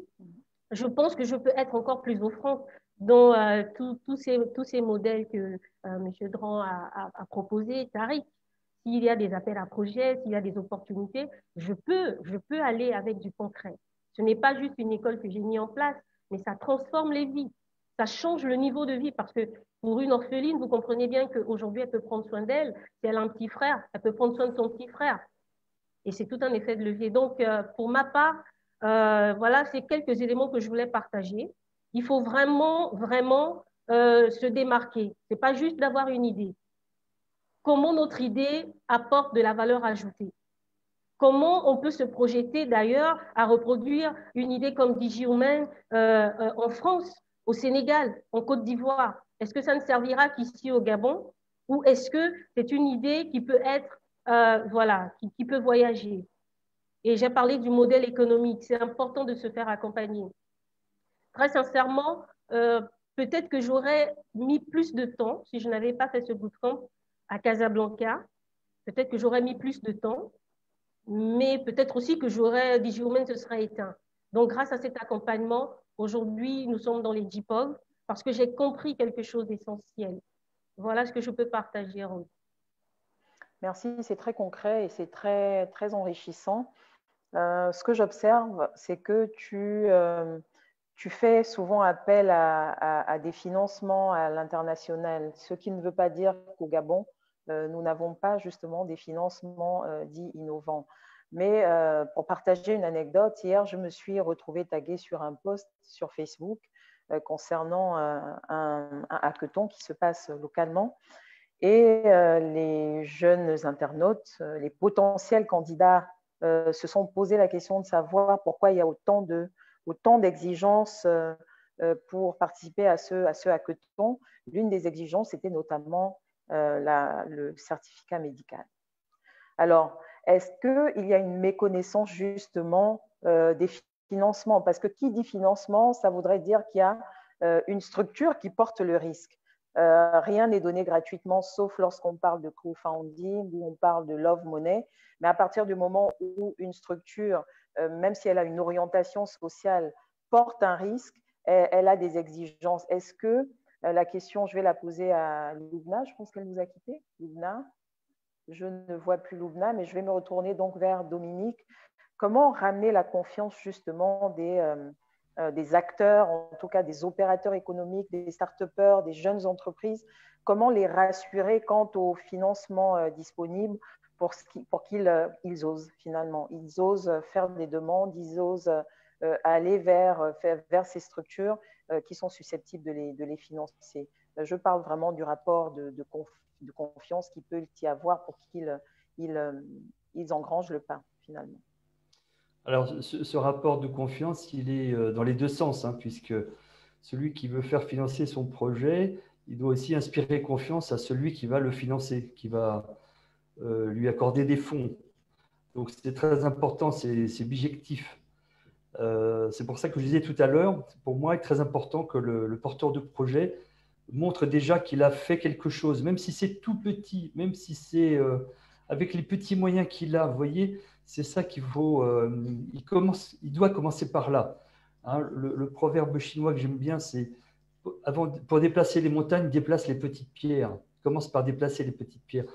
je pense que je peux être encore plus offrante dans tous ces modèles que M. Dran a proposés, Tariq. S'il y a des appels à projets, s'il y a des opportunités, je peux aller avec du concret. Ce n'est pas juste une école que j'ai mis en place, mais ça transforme les vies. Ça change le niveau de vie parce que pour une orpheline, vous comprenez bien qu'aujourd'hui, elle peut prendre soin d'elle. Si elle a un petit frère, elle peut prendre soin de son petit frère. Et c'est tout un effet de levier. Donc, pour ma part, voilà, c'est quelques éléments que je voulais partager. Il faut vraiment, vraiment se démarquer. Ce n'est pas juste d'avoir une idée. Comment notre idée apporte de la valeur ajoutée. Comment on peut se projeter d'ailleurs à reproduire une idée comme DigiHuman en France, au Sénégal, en Côte d'Ivoire? Est-ce que ça ne servira qu'ici au Gabon ou est-ce que c'est une idée qui peut être, voilà, qui peut voyager? Et j'ai parlé du modèle économique. C'est important de se faire accompagner. Très sincèrement, peut-être que j'aurais mis plus de temps si je n'avais pas fait ce bootcamp à Casablanca. Peut-être que j'aurais mis plus de temps, mais peut-être aussi que DigiHuman se serait éteint. Donc, grâce à cet accompagnement, aujourd'hui, nous sommes dans les JPOG parce que j'ai compris quelque chose d'essentiel. Voilà ce que je peux partager, Rose. Merci, c'est très concret et c'est très, très enrichissant. Ce que j'observe, c'est que tu fais souvent appel à des financements à l'international, ce qui ne veut pas dire qu'au Gabon, nous n'avons pas justement des financements dits innovants. Mais pour partager une anecdote, hier, je me suis retrouvée taguée sur un post sur Facebook concernant un hackathon qui se passe localement. Et les jeunes internautes, les potentiels candidats se sont posé la question de savoir pourquoi il y a autant d'exigences pour participer à ce hackathon. L'une des exigences, c'était notamment le certificat médical. Alors, est-ce qu'il y a une méconnaissance justement des financements? Parce que qui dit financement, ça voudrait dire qu'il y a une structure qui porte le risque. Rien n'est donné gratuitement, sauf lorsqu'on parle de crowdfunding ou on parle de love money. Mais à partir du moment où une structure, même si elle a une orientation sociale, porte un risque, elle a des exigences. Est-ce que la question, je vais la poser à Loubna, je pense qu'elle nous a quittés. Loubna, je ne vois plus Loubna, mais je vais me retourner donc vers Dominique. Comment ramener la confiance justement des acteurs, en tout cas des opérateurs économiques, des start-upers, des jeunes entreprises, comment les rassurer quant au financement disponible pour qu'ils osent finalement. Ils osent faire des demandes, ils osent aller vers ces structures qui sont susceptibles de les financer. Je parle vraiment du rapport de confiance qu'il peut y avoir pour qu'ils engrangent le pas finalement. Alors, ce rapport de confiance, il est dans les deux sens, hein, puisque celui qui veut faire financer son projet, il doit aussi inspirer confiance à celui qui va le financer, qui va lui accorder des fonds. Donc, c'est très important, c'est bijectif. C'est pour ça que je disais tout à l'heure, pour moi, il est très important que le porteur de projet montre déjà qu'il a fait quelque chose, même si c'est tout petit, même si c'est avec les petits moyens qu'il a, vous voyez, c'est ça qu'il faut. Il doit commencer par là. Hein, le proverbe chinois que j'aime bien, c'est pour déplacer les montagnes, déplace les petites pierres. Commence par déplacer les petites pierres.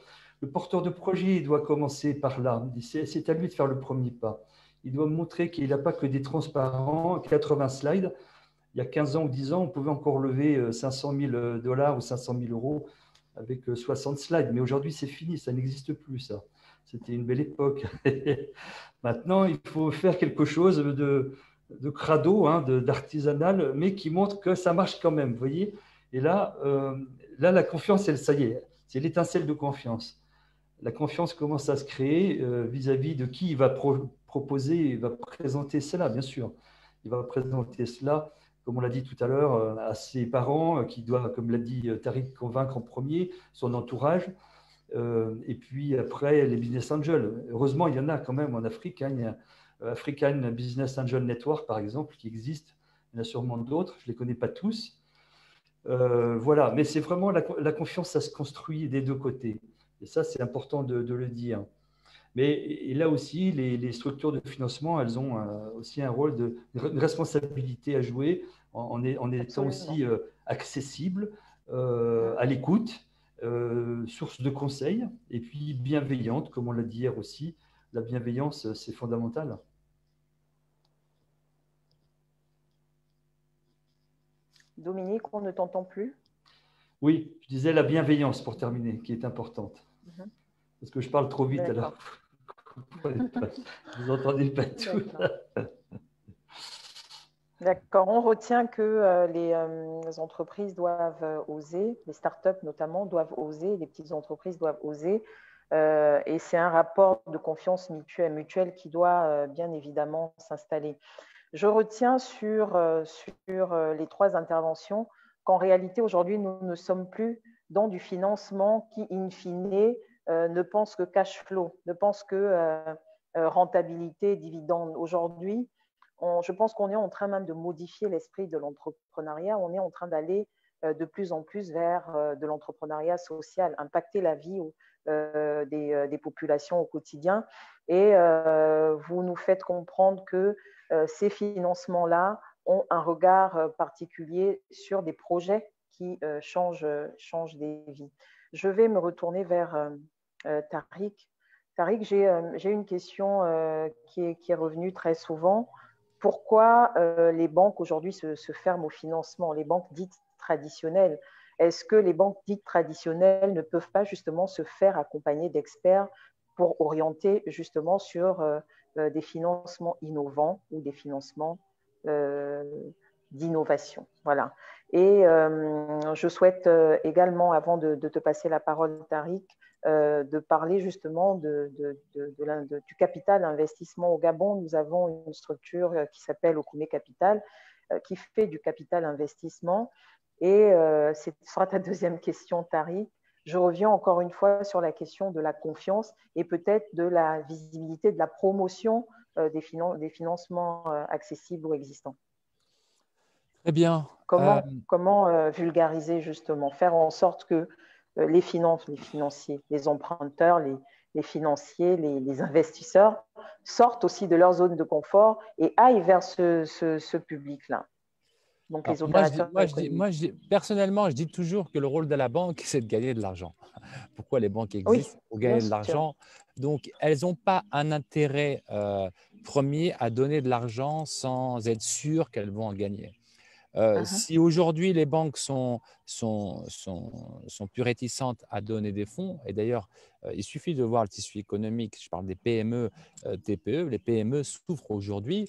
Le porteur de projet, il doit commencer par là. C'est à lui de faire le premier pas. Il doit montrer qu'il n'a pas que des transparents, 80 slides. Il y a 15 ans ou 10 ans, on pouvait encore lever 500 000 $ ou 500 000 € avec 60 slides. Mais aujourd'hui, c'est fini, ça n'existe plus, ça. C'était une belle époque. Maintenant, il faut faire quelque chose de crado, hein, d'artisanal, mais qui montre que ça marche quand même, vous voyez. Et là, la confiance, ça y est, c'est l'étincelle de confiance. La confiance commence à se créer vis-à-vis de qui il va proposer, il va présenter cela, bien sûr. Il va présenter cela, comme on l'a dit tout à l'heure, à ses parents, qui doivent, comme l'a dit Tariq, convaincre en premier, son entourage. Et puis après, les business angels. Heureusement, il y en a quand même en Afrique. Hein. Il y a African Business Angel Network, par exemple, qui existe. Il y en a sûrement d'autres. Je ne les connais pas tous. Voilà. Mais c'est vraiment la confiance, ça se construit des deux côtés. Et ça, c'est important de le dire. Mais et là aussi, les structures de financement, elles ont aussi un rôle une responsabilité à jouer en étant aussi accessibles, à l'écoute, source de conseils, et puis bienveillante, comme on l'a dit hier aussi. La bienveillance, c'est fondamental. Dominique, on ne t'entend plus? Oui, je disais la bienveillance pour terminer, qui est importante. Parce que je parle trop vite, alors vous n'entendez pas tout. D'accord, on retient que les entreprises doivent oser, les startups notamment doivent oser, les petites entreprises doivent oser, et c'est un rapport de confiance mutuelle qui doit bien évidemment s'installer. Je retiens sur les trois interventions qu'en réalité aujourd'hui nous ne sommes plus dans du financement qui in fine ne pense que cash flow, ne pense que rentabilité, dividende. Aujourd'hui, je pense qu'on est en train même de modifier l'esprit de l'entrepreneuriat. On est en train d'aller de plus en plus vers de l'entrepreneuriat social, impacter la vie des populations au quotidien. Et vous nous faites comprendre que ces financements-là ont un regard particulier sur des projets qui changent des vies. Je vais me retourner vers Tariq. Tariq, j'ai une question qui est revenue très souvent. Pourquoi les banques aujourd'hui se ferment au financement, les banques dites traditionnelles? Est-ce que les banques dites traditionnelles ne peuvent pas justement se faire accompagner d'experts pour orienter justement sur des financements innovants ou des financements d'innovation? Voilà. Et je souhaite également, avant de te passer la parole, Tariq, de parler justement du capital investissement au Gabon. Nous avons une structure qui s'appelle Okume Capital, qui fait du capital investissement. Et ce sera ta deuxième question, Tariq. Je reviens encore une fois sur la question de la confiance et peut-être de la visibilité, de la promotion des financements accessibles ou existants. Très bien. Comment vulgariser justement, faire en sorte que les financiers, les emprunteurs, les financiers, les investisseurs sortent aussi de leur zone de confort et aillent vers ce public-là. Donc, les opérateurs personnellement, je dis toujours que le rôle de la banque, c'est de gagner de l'argent. Pourquoi les banques existent? Pour gagner de l'argent. Donc, elles n'ont pas un intérêt premier à donner de l'argent sans être sûres qu'elles vont en gagner. Si aujourd'hui les banques sont plus réticentes à donner des fonds, et d'ailleurs, il suffit de voir le tissu économique, je parle des PME, TPE, les PME souffrent aujourd'hui,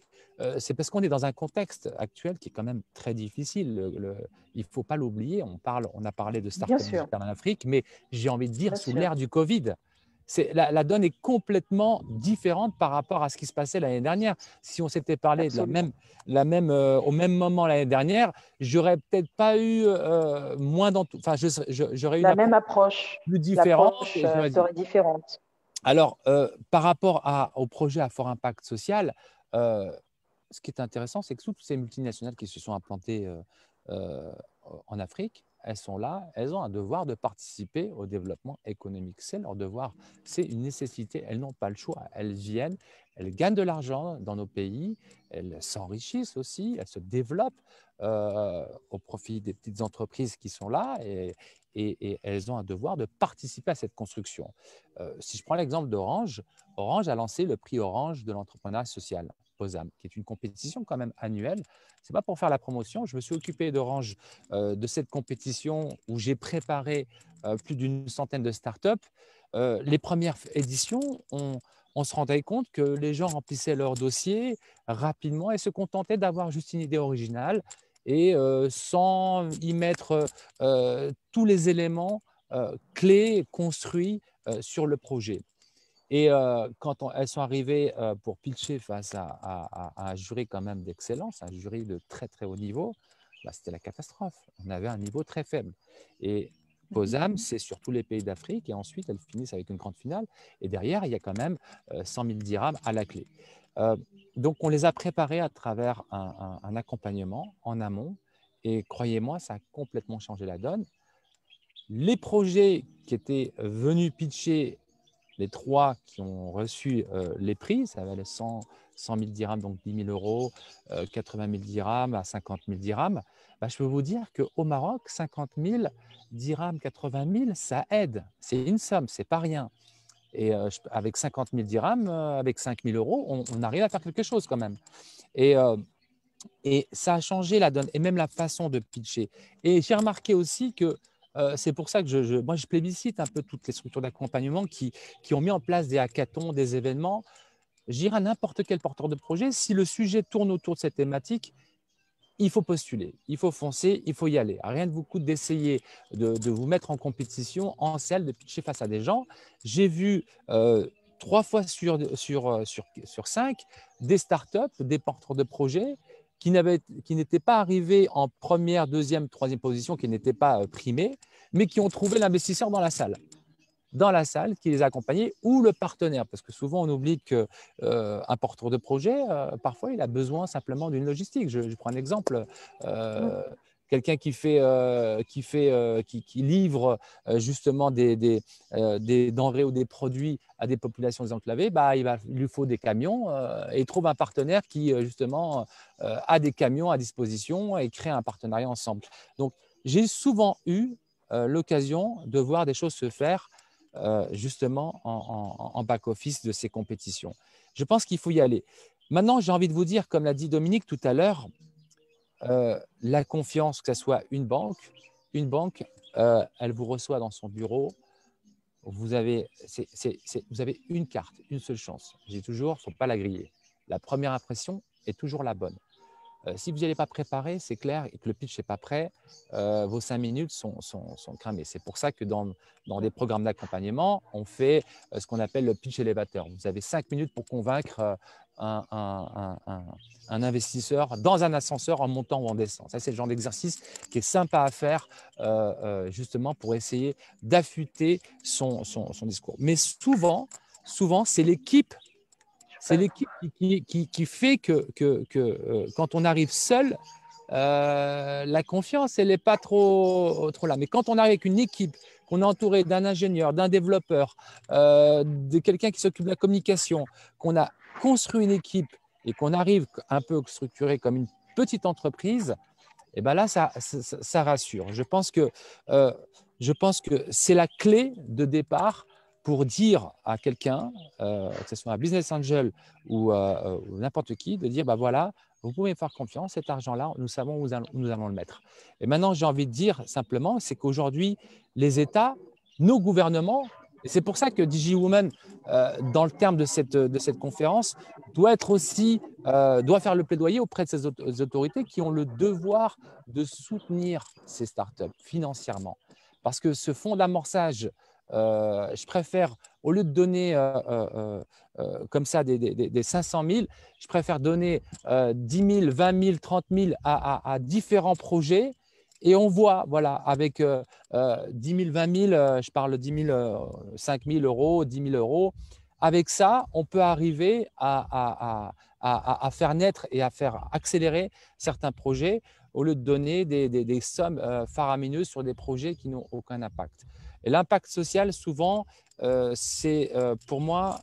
c'est parce qu'on est dans un contexte actuel qui est quand même très difficile. Il ne faut pas l'oublier, on a parlé de start-up digitales en Afrique, mais j'ai envie de dire sous l'ère du Covid. La donne est complètement différente par rapport à ce qui se passait l'année dernière. Si on s'était parlé au même moment l'année dernière, j'aurais peut-être pas eu j'aurais eu la même approche plus différente. L'approche serait différente. Alors, par rapport au projet à fort impact social, ce qui est intéressant, c'est que toutes ces multinationales qui se sont implantées en Afrique, elles sont là, elles ont un devoir de participer au développement économique. C'est leur devoir, c'est une nécessité. Elles n'ont pas le choix. Elles viennent, elles gagnent de l'argent dans nos pays, elles s'enrichissent aussi, elles se développent au profit des petites entreprises qui sont là et elles ont un devoir de participer à cette construction. Si je prends l'exemple d'Orange, Orange a lancé le prix Orange de l'entrepreneuriat social, POSAM, qui est une compétition quand même annuelle. Ce n'est pas pour faire la promotion. Je me suis occupé d'Orange, de cette compétition où j'ai préparé plus d'une centaine de startups. Les premières éditions, on se rendait compte que les gens remplissaient leur dossier rapidement et se contentaient d'avoir juste une idée originale et sans y mettre tous les éléments clés construits sur le projet. Et quand elles sont arrivées pour pitcher face à un jury quand même d'excellence, un jury de très très haut niveau, c'était la catastrophe. On avait un niveau très faible. Et POSAM, c'est sur tous les pays d'Afrique et ensuite elles finissent avec une grande finale. Et derrière, il y a quand même 100 000 dirhams à la clé. Donc on les a préparés à travers un accompagnement en amont. Et croyez-moi, ça a complètement changé la donne. Les projets qui étaient venus pitcher, les 3 qui ont reçu les prix, ça valait 100 000 dirhams, donc 10 000 euros, 80 000 dirhams à 50 000 dirhams. Je peux vous dire qu'au Maroc, 50 000 dirhams, 80 000, ça aide. C'est une somme, c'est pas rien. Et avec 50 000 dirhams, avec 5 000 euros, on arrive à faire quelque chose quand même. Et ça a changé la donne et même la façon de pitcher. Et j'ai remarqué aussi que c'est pour ça que moi, je plébiscite un peu toutes les structures d'accompagnement qui ont mis en place des hackathons, des événements. Je dirais à n'importe quel porteur de projet, si le sujet tourne autour de cette thématique, il faut postuler, il faut foncer, il faut y aller. Rien ne vous coûte d'essayer de vous mettre en compétition, en selle, de pitcher face à des gens. J'ai vu 3 fois sur 5 des startups, des porteurs de projets qui n'étaient pas arrivés en première, deuxième, troisième position, qui n'étaient pas primés, mais qui ont trouvé l'investisseur dans la salle qui les a accompagnés ou le partenaire. Parce que souvent, on oublie qu'un porteur de projet, parfois, il a besoin simplement d'une logistique. Je prends un exemple. Quelqu'un qui livre justement des denrées ou des produits à des populations désenclavées, il lui faut des camions et il trouve un partenaire qui justement a des camions à disposition et crée un partenariat ensemble. Donc, j'ai souvent eu l'occasion de voir des choses se faire justement en back-office de ces compétitions. Je pense qu'il faut y aller. Maintenant, j'ai envie de vous dire, comme l'a dit Dominique tout à l'heure, la confiance, que ce soit une banque, elle vous reçoit dans son bureau. Vous avez une carte, une seule chance. Je dis toujours, il ne faut pas la griller. La première impression est toujours la bonne. Si vous n'y allez pas préparé, c'est clair, et que le pitch n'est pas prêt, vos 5 minutes sont cramées. C'est pour ça que dans des programmes d'accompagnement, on fait ce qu'on appelle le pitch élévateur. Vous avez 5 minutes pour convaincre un investisseur dans un ascenseur en montant ou en descendant. Ça, c'est le genre d'exercice qui est sympa à faire justement pour essayer d'affûter son discours. Mais souvent c'est l'équipe. C'est l'équipe qui fait que quand on arrive seul, la confiance, elle n'est pas trop là. Mais quand on arrive avec une équipe, qu'on est entouré d'un ingénieur, d'un développeur, de quelqu'un qui s'occupe de la communication, qu'on a construit une équipe et qu'on arrive un peu structuré comme une petite entreprise, et ben là, ça rassure. Je pense que c'est la clé de départ pour dire à quelqu'un, que ce soit un business angel ou n'importe qui, de dire, bah voilà, vous pouvez me faire confiance, cet argent-là, nous savons où nous allons le mettre. Et maintenant, j'ai envie de dire simplement, c'est qu'aujourd'hui, les États, nos gouvernements, et c'est pour ça que DigiWomen, dans le terme de cette conférence, doit faire le plaidoyer auprès de ces autorités qui ont le devoir de soutenir ces startups financièrement. Parce que ce fonds d'amorçage, je préfère, au lieu de donner comme ça des 500 000, je préfère donner 10 000, 20 000, 30 000 à différents projets. Et on voit, voilà, avec 10 000, 20 000, je parle 10 000, 5 000 euros, 10 000 euros. Avec ça, on peut arriver à faire naître et à faire accélérer certains projets au lieu de donner des sommes faramineuses sur des projets qui n'ont aucun impact. Et l'impact social, souvent, c'est pour moi,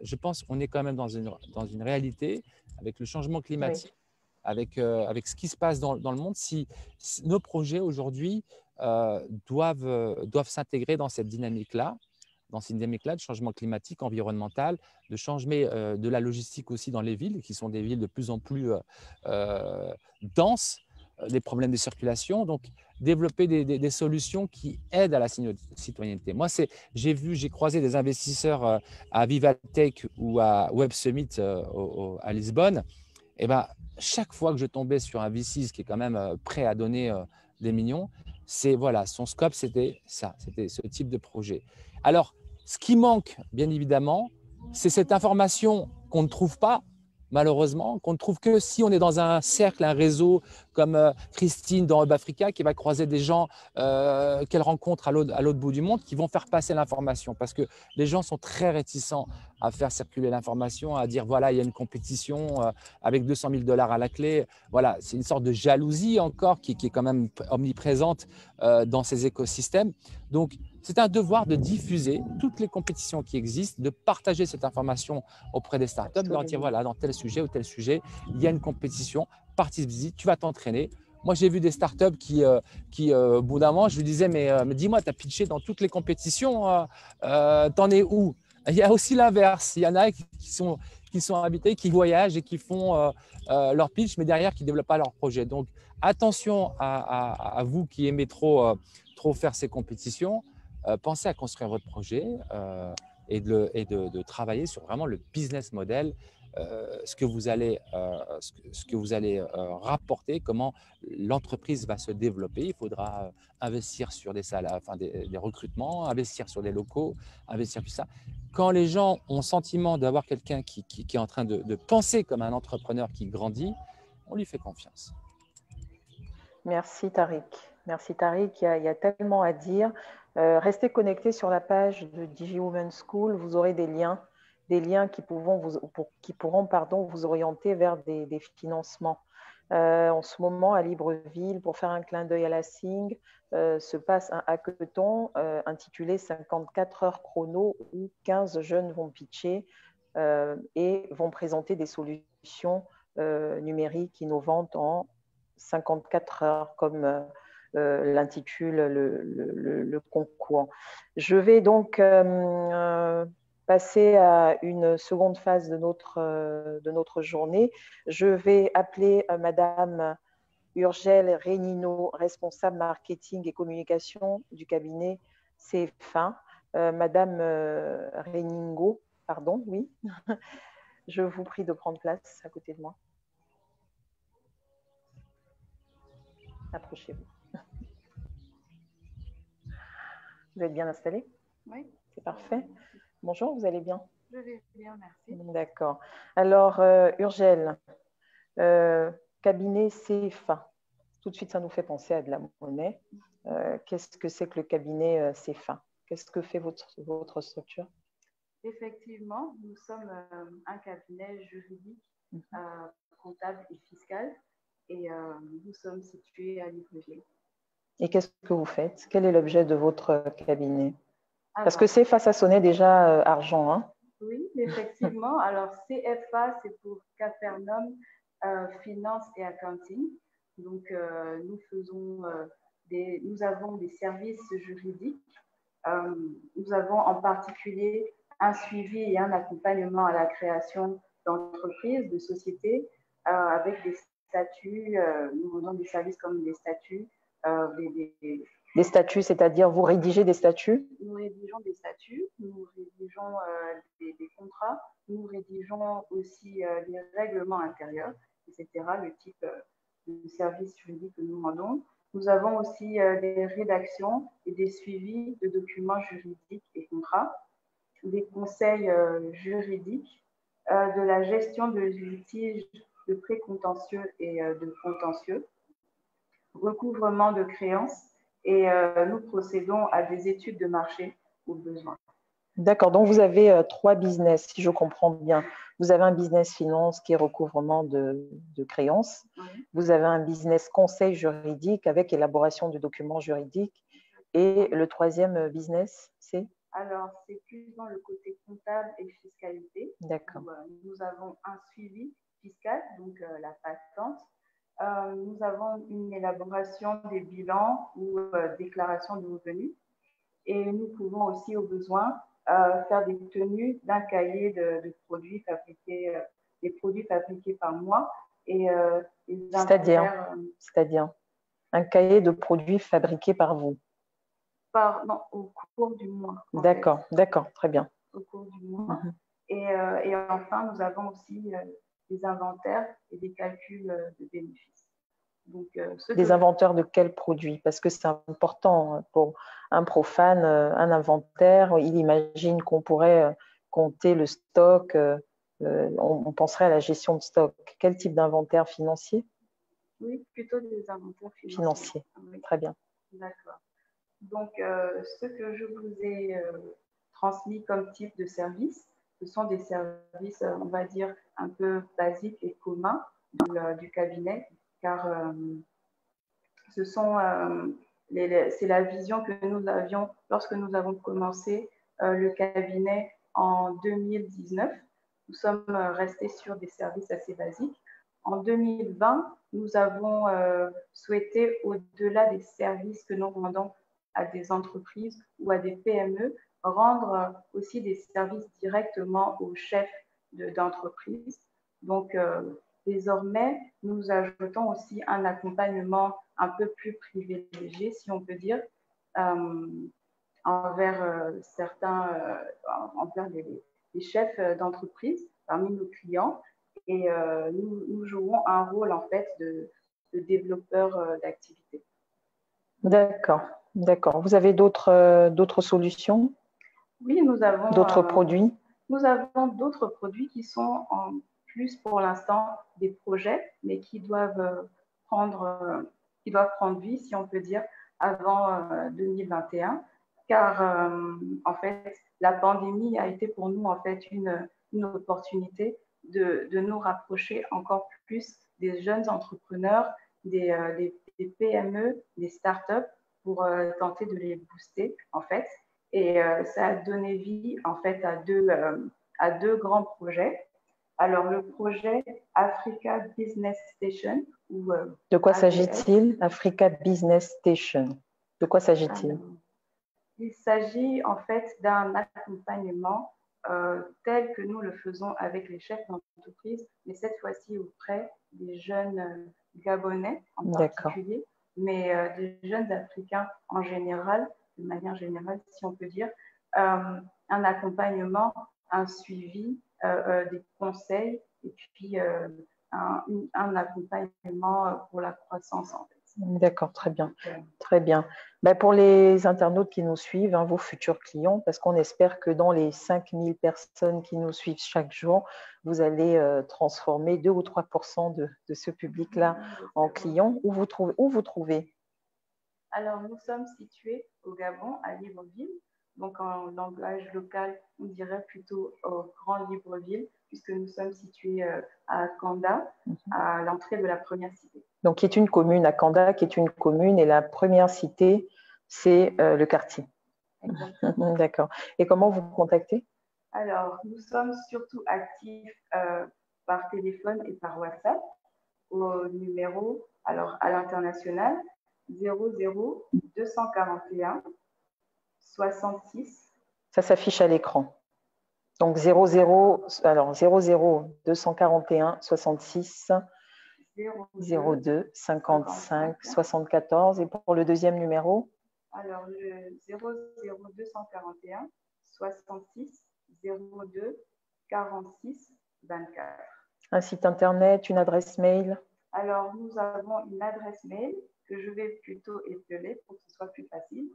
je pense qu'on est quand même dans une réalité avec le changement climatique, avec ce qui se passe dans le monde. Si nos projets aujourd'hui doivent s'intégrer dans cette dynamique-là, de changement climatique, environnemental, de changer de la logistique aussi dans les villes, qui sont des villes de plus en plus denses, des problèmes de circulation. Donc, développer des solutions qui aident à la citoyenneté. Moi, j'ai croisé des investisseurs à Vivatech ou à Web Summit à Lisbonne. Et ben, chaque fois que je tombais sur un VC qui est quand même prêt à donner des millions, son scope, c'était ça, c'était ce type de projet. Alors, ce qui manque, bien évidemment, c'est cette information qu'on ne trouve pas, malheureusement, qu'on ne trouve que si on est dans un cercle, un réseau comme Christine dans Hub Africa qui va croiser des gens qu'elle rencontre à l'autre bout du monde qui vont faire passer l'information parce que les gens sont très réticents à faire circuler l'information, à dire voilà, il y a une compétition avec 200 000 $ à la clé. Voilà, c'est une sorte de jalousie encore qui est quand même omniprésente dans ces écosystèmes. Donc, c'est un devoir de diffuser toutes les compétitions qui existent, de partager cette information auprès des startups, de leur dire voilà, dans tel sujet ou tel sujet, il y a une compétition, participe, tu vas t'entraîner. Moi, j'ai vu des startups qui au bout d'un moment, je lui disais mais dis-moi, tu as pitché dans toutes les compétitions, t'en es où? Il y a aussi l'inverse. Il y en a qui sont habités, qui voyagent et qui font leur pitch, mais derrière, qui ne développent pas leur projet. Donc, attention à vous qui aimez trop faire ces compétitions. Pensez à construire votre projet et de travailler sur vraiment le business model, ce que vous allez rapporter, comment l'entreprise va se développer. Il faudra investir sur des recrutements, investir sur des locaux, investir sur ça. Quand les gens ont le sentiment d'avoir quelqu'un qui est en train de penser comme un entrepreneur qui grandit, on lui fait confiance. Merci Tariq. Merci Tariq, il y a tellement à dire. Restez connectés sur la page de DigiWomen School, vous aurez des liens qui pourront vous orienter vers des financements. En ce moment, à Libreville, pour faire un clin d'œil à la SING, se passe un hackathon intitulé 54 heures chrono où 15 jeunes vont pitcher et vont présenter des solutions numériques innovantes en 54 heures, comme l'intitule le concours. Je vais donc passer à une seconde phase de notre journée. Je vais appeler Madame Urgel Rénino, responsable marketing et communication du cabinet CF1. Madame Réningo, pardon, oui. Je vous prie de prendre place à côté de moi. Approchez-vous. Vous êtes bien installé? Oui. C'est parfait. Bonjour, vous allez bien? Je vais bien, merci. D'accord. Alors, Urgel, cabinet CF1. Tout de suite, ça nous fait penser à de la monnaie. Qu'est-ce que c'est que le cabinet CF1? Qu'est-ce que fait votre structure? Effectivement, nous sommes un cabinet juridique, comptable et fiscal, et nous sommes situés à Libreville. Et qu'est-ce que vous faites? Quel est l'objet de votre cabinet? Parce que CFA, ça sonnait déjà argent, hein? Oui, effectivement. Alors, CFA, c'est pour Capernaum Finance et Accounting. Donc, nous avons des services juridiques. Nous avons en particulier un suivi et un accompagnement à la création d'entreprises, de sociétés, avec des statuts. Nous vendons des services comme des statuts. Des statuts, c'est-à-dire vous rédigez des statuts? Nous rédigeons des statuts, nous rédigeons des contrats, nous rédigeons aussi des règlements intérieurs, etc., le type de service juridique que nous vendons. Nous avons aussi des rédactions et des suivis de documents juridiques et contrats, des conseils juridiques, de la gestion de litiges de précontentieux et de contentieux, recouvrement de créances, et nous procédons à des études de marché au besoin. D'accord, donc vous avez 3 business, si je comprends bien. Vous avez un business finance qui est recouvrement de créances. Oui. Vous avez un business conseil juridique avec élaboration de documents juridiques. Et le 3e business, c'est? Alors, c'est plus dans le côté comptable et fiscalité. D'accord. Nous avons un suivi fiscal, donc la patente. Nous avons une élaboration des bilans ou déclaration de revenus. Et nous pouvons aussi, au besoin, faire des tenues d'un cahier de produits fabriqués, des produits fabriqués par mois. C'est-à-dire un cahier de produits fabriqués par vous? Non, au cours du mois. D'accord, d'accord, très bien. Au cours du mois. Et enfin, nous avons aussi des inventaires et des calculs de bénéfices. Donc, des inventaires de quels produits? Parce que c'est important pour un profane, un inventaire. Il imagine qu'on pourrait compter le stock, on penserait à la gestion de stock. Quel type d'inventaire financier? Oui, plutôt des inventaires financiers. Oui. Très bien. D'accord. Donc, ce que je vous ai transmis comme type de service, ce sont des services, on va dire, un peu basiques et communs du cabinet, car c'est la vision que nous avions lorsque nous avons commencé le cabinet en 2019. Nous sommes restés sur des services assez basiques. En 2020, nous avons souhaité, au-delà des services que nous rendons à des entreprises ou à des PME, rendre aussi des services directement aux chefs d'entreprise. Donc, désormais, nous ajoutons aussi un accompagnement un peu plus privilégié, si on peut dire, envers envers les chefs d'entreprise parmi nos clients. Et nous jouons un rôle, en fait, de développeur d'activité. D'accord, d'accord. Vous avez d'autres solutions? Oui, nous avons d'autres produits. Nous avons d'autres produits qui sont en plus pour l'instant des projets, mais qui doivent prendre vie, si on peut dire, avant 2021, car en fait, la pandémie a été pour nous en fait une opportunité de nous rapprocher encore plus des jeunes entrepreneurs, des PME, des startups, pour tenter de les booster en fait. Et ça a donné vie en fait à deux grands projets. Alors, le projet Africa Business Station. De quoi s'agit-il? Africa Business Station. De quoi s'agit-il? Il s'agit en fait d'un accompagnement tel que nous le faisons avec les chefs d'entreprise, mais cette fois-ci auprès des jeunes Gabonais en particulier, mais des jeunes Africains en général, de manière générale, si on peut dire, un accompagnement, un suivi, des conseils et puis un accompagnement pour la croissance en fait. D'accord, très bien. Très bien. Ben, pour les internautes qui nous suivent, hein, vos futurs clients, parce qu'on espère que dans les 5000 personnes qui nous suivent chaque jour, vous allez transformer 2 ou 3% de ce public-là en clients. Où vous trouvez? Alors, nous sommes situés au Gabon, à Libreville. Donc, en langage local, on dirait plutôt au Grand Libreville, puisque nous sommes situés à Kanda, à l'entrée de la première cité. Donc, qui est une commune, à Kanda, qui est une commune, et la première cité, c'est le quartier. D'accord. Et comment vous contactez? Alors, nous sommes surtout actifs par téléphone et par WhatsApp au numéro, alors à l'international, 00 241 66. Ça s'affiche à l'écran. Donc 00 241 66 02 55 74. Et pour le deuxième numéro? Alors le 00 241 66 02 46 24. Un site internet, une adresse mail? Alors nous avons une adresse mail que je vais plutôt épeler pour que ce soit plus facile.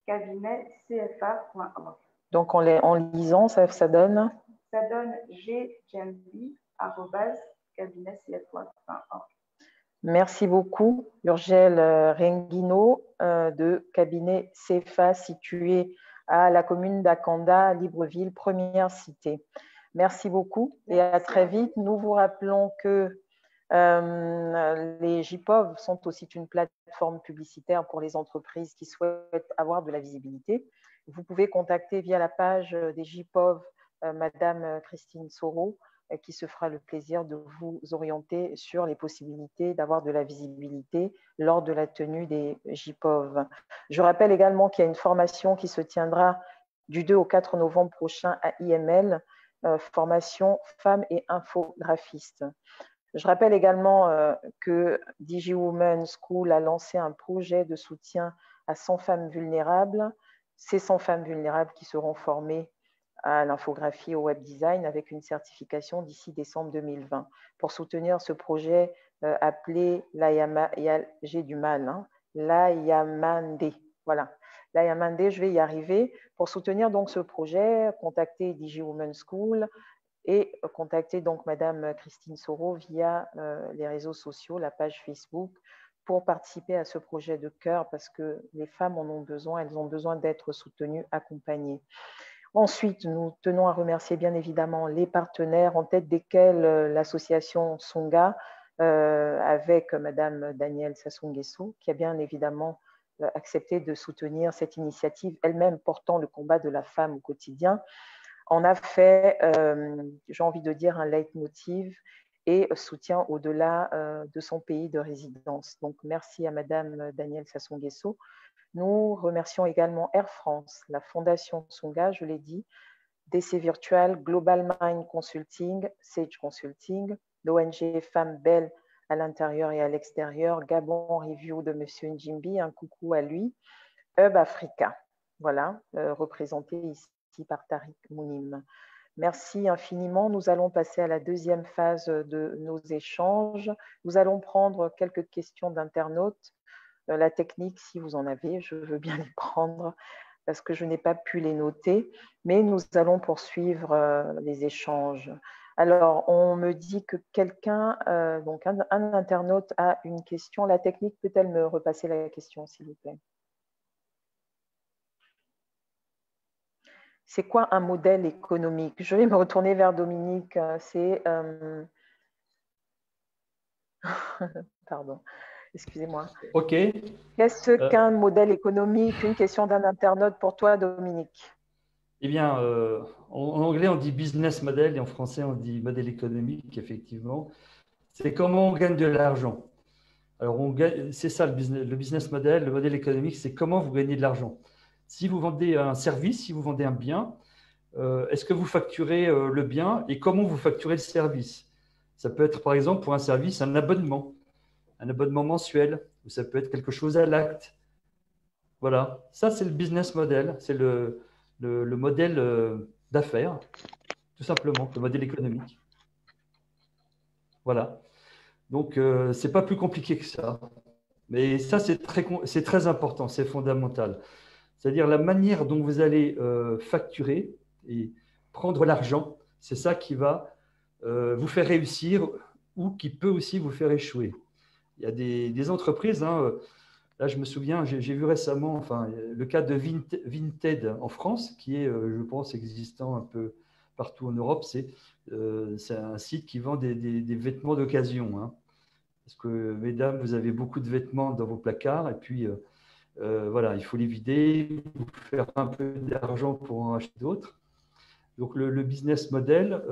@cabinetcfa.org. Donc en lisant, ça donne? Ça donne ggenbi@cabinetcfa.org. Merci beaucoup, Urgel Renguino de cabinet CFA situé à la commune d'Akanda, Libreville, première cité. Merci beaucoup et à très vite. Nous vous rappelons que les JPOV sont aussi une plateforme publicitaire pour les entreprises qui souhaitent avoir de la visibilité. Vous pouvez contacter via la page des JPOV Madame Christine Soro, qui se fera le plaisir de vous orienter sur les possibilités d'avoir de la visibilité lors de la tenue des JPOV. Je rappelle également qu'il y a une formation qui se tiendra du 2 au 4 novembre prochain à IML, formation femmes et infographistes. Je rappelle également que DigiWomen School a lancé un projet de soutien à 100 femmes vulnérables. Ces 100 femmes vulnérables qui seront formées à l'infographie, au web design avec une certification d'ici décembre 2020. Pour soutenir ce projet appelé j'ai du mal, hein, l'Ayamande. Voilà, l'Ayamande, je vais y arriver. Pour soutenir donc ce projet, contactez DigiWomen School et contactez donc Madame Christine Soro via les réseaux sociaux, la page Facebook, pour participer à ce projet de cœur parce que les femmes en ont besoin, elles ont besoin d'être soutenues, accompagnées. Ensuite, nous tenons à remercier bien évidemment les partenaires, en tête desquels l'association Songa, avec Madame Danielle Sassou Nguesso, qui a bien évidemment accepté de soutenir cette initiative, elle-même portant le combat de la femme au quotidien. On a fait, j'ai envie de dire, un leitmotiv et soutien au-delà de son pays de résidence. Donc, merci à Madame Danielle Sassou Nguesso. Nous remercions également Air France, la Fondation Songa, je l'ai dit, DC Virtual, Global Mind Consulting, Sage Consulting, l'ONG Femmes Belles à l'intérieur et à l'extérieur, Gabon Review de Monsieur Njimbi, un coucou à lui, Hub Africa, voilà, représenté ici par Tariq Mounim. Merci infiniment. Nous allons passer à la deuxième phase de nos échanges. Nous allons prendre quelques questions d'internautes. La technique, si vous en avez, je veux bien les prendre parce que je n'ai pas pu les noter, mais nous allons poursuivre les échanges. Alors, on me dit que quelqu'un, donc un internaute a une question. La technique, peut-elle me repasser la question, s'il vous plaît? C'est quoi un modèle économique? Je vais me retourner vers Dominique. C'est... Pardon. Excusez-moi. OK. Qu'est-ce qu'un modèle économique? Une question d'un internaute pour toi, Dominique. Eh bien, en anglais, on dit business model et en français, on dit modèle économique, effectivement. C'est comment on gagne de l'argent. Alors, c'est ça le business model, le modèle économique, c'est comment vous gagnez de l'argent. Si vous vendez un service, si vous vendez un bien, est-ce que vous facturez le bien et comment vous facturez le service? Ça peut être, par exemple, pour un service, un abonnement mensuel, ou ça peut être quelque chose à l'acte. Voilà, ça c'est le business model, c'est le modèle d'affaires, tout simplement, le modèle économique. Voilà. Donc, ce n'est pas plus compliqué que ça. Mais ça, c'est très important, c'est fondamental. C'est-à-dire la manière dont vous allez facturer et prendre l'argent, c'est ça qui va vous faire réussir ou qui peut aussi vous faire échouer. Il y a des entreprises, hein, là je me souviens, j'ai vu récemment enfin, le cas de Vinted en France, qui est, je pense, existant un peu partout en Europe. C'est un site qui vend des vêtements d'occasion. Hein. Parce que, mesdames, vous avez beaucoup de vêtements dans vos placards et puis voilà, il faut les vider, faire un peu d'argent pour en acheter d'autres. Donc le business model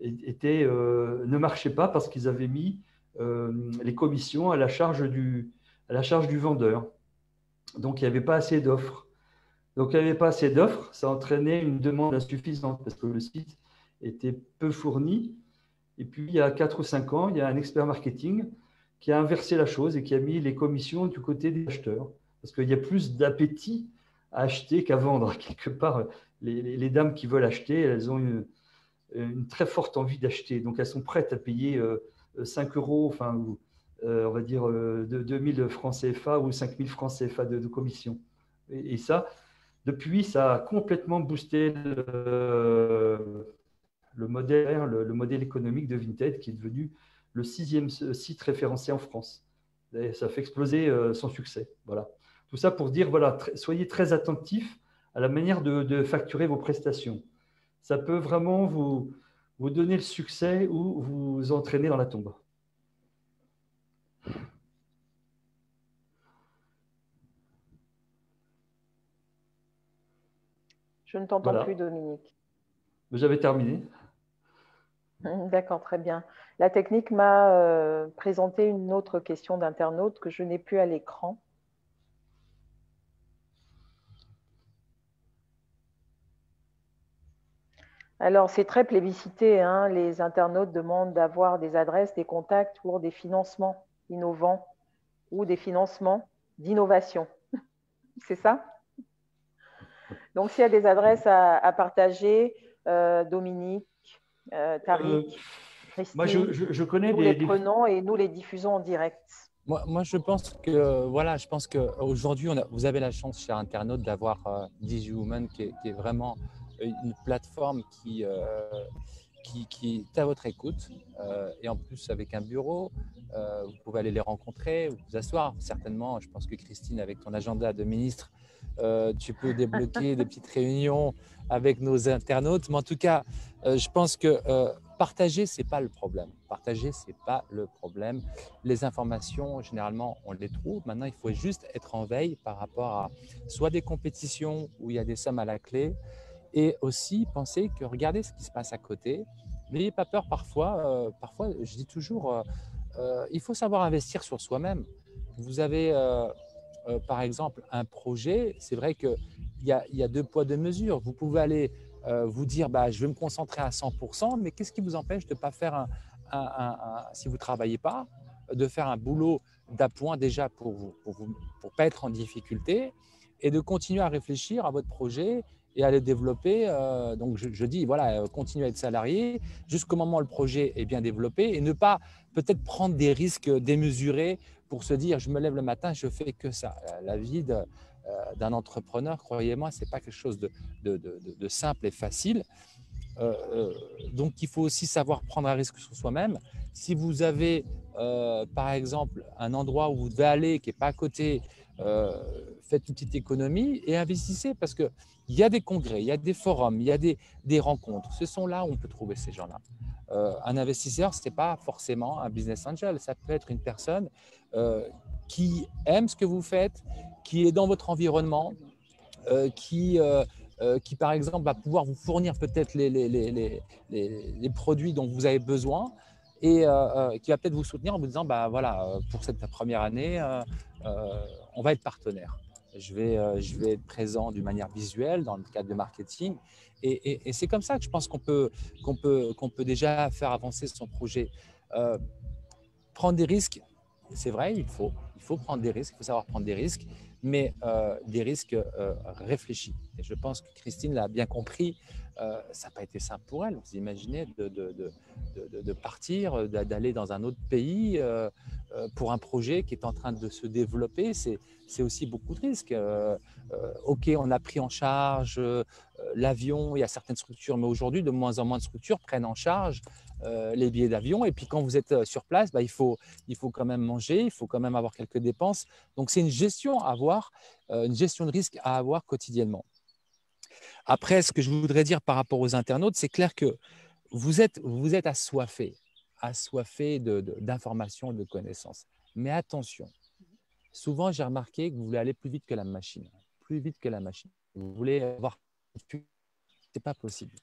ne marchait pas parce qu'ils avaient mis les commissions à la charge du vendeur. Donc il n'y avait pas assez d'offres. Donc il n'y avait pas assez d'offres, ça entraînait une demande insuffisante parce que le site était peu fourni. Et puis il y a 4 ou 5 ans, il y a un expert marketing qui a inversé la chose et qui a mis les commissions du côté des acheteurs. Parce qu'il y a plus d'appétit à acheter qu'à vendre. Quelque part, les dames qui veulent acheter, elles ont une très forte envie d'acheter. Donc, elles sont prêtes à payer 5 euros, enfin, on va dire 2000 francs CFA ou 5000 francs CFA de commission. Et ça, depuis, ça a complètement boosté le modèle économique de Vinted, qui est devenu le 6e site référencé en France. Et ça fait exploser son succès. Voilà. Tout ça pour dire, voilà, soyez très attentifs à la manière de facturer vos prestations. Ça peut vraiment vous donner le succès ou vous entraîner dans la tombe. Je ne t'entends plus, Dominique. J'avais terminé. D'accord, très bien. La technique m'a présenté une autre question d'internaute que je n'ai plus à l'écran. Alors, c'est très plébiscité, hein. Les internautes demandent d'avoir des adresses, des contacts pour des financements innovants ou des financements d'innovation. C'est ça? Donc, s'il y a des adresses à partager, Dominique, Tariq, Christine, moi, je connais nous les prenons et nous les diffusons en direct. Moi, je pense que voilà, je pense qu'aujourd'hui, vous avez la chance, chers internautes, d'avoir DigiWoman qui est vraiment une plateforme qui est à votre écoute et en plus avec un bureau, vous pouvez aller les rencontrer, vous asseoir certainement. Je pense que Christine, avec ton agenda de ministre, tu peux débloquer des petites réunions avec nos internautes. Mais en tout cas, je pense que partager, ce n'est pas le problème. Partager, ce n'est pas le problème. Les informations, généralement, on les trouve. Maintenant, il faut juste être en veille par rapport à soit des compétitions où il y a des sommes à la clé, et aussi penser que regardez ce qui se passe à côté. N'ayez pas peur parfois. Parfois, je dis toujours, il faut savoir investir sur soi-même. Vous avez, par exemple, un projet. C'est vrai qu'il y a 2 poids 2 mesures. Vous pouvez aller vous dire, je vais me concentrer à 100%, mais qu'est-ce qui vous empêche de ne pas faire si vous ne travaillez pas, de faire un boulot d'appoint déjà pour pas être en difficulté et de continuer à réfléchir à votre projet et à le développer. Donc, je dis, voilà, continuer à être salarié jusqu'au moment où le projet est bien développé et ne pas peut-être prendre des risques démesurés pour se dire, je me lève le matin, je fais que ça. La vie d'un entrepreneur, croyez-moi, ce n'est pas quelque chose de simple et facile. Donc, il faut aussi savoir prendre un risque sur soi-même. Si vous avez, par exemple, un endroit où vous devez aller qui n'est pas à côté, faites une petite économie et investissez parce qu'il y a des congrès, il y a des forums, il y a des rencontres. Ce sont là où on peut trouver ces gens-là. Un investisseur, ce n'est pas forcément un business angel. Ça peut être une personne qui aime ce que vous faites, qui est dans votre environnement, qui, par exemple, va pouvoir vous fournir peut-être les produits dont vous avez besoin et qui va peut-être vous soutenir en vous disant, bah, voilà, pour cette première année, on va être partenaire. Je vais être présent d'une manière visuelle dans le cadre de marketing. Et c'est comme ça que je pense qu'on peut déjà faire avancer son projet. Prendre des risques, c'est vrai, il faut prendre des risques, il faut savoir prendre des risques, mais des risques réfléchis. Et je pense que Christine l'a bien compris, ça n'a pas été simple pour elle. Vous imaginez de partir, d'aller dans un autre pays pour un projet qui est en train de se développer, c'est aussi beaucoup de risques. OK, on a pris en charge l'avion, il y a certaines structures, mais aujourd'hui, de moins en moins de structures prennent en charge les billets d'avion. Et puis, quand vous êtes sur place, bah, il faut quand même manger, il faut quand même avoir quelques dépenses. Donc, c'est une gestion à avoir, une gestion de risque à avoir quotidiennement. Après, ce que je voudrais dire par rapport aux internautes, c'est clair que vous êtes assoiffés d'informations, de connaissances. Mais attention, souvent, j'ai remarqué que vous voulez aller plus vite que la machine. Plus vite que la machine. Vous voulez avoir… C'est pas possible.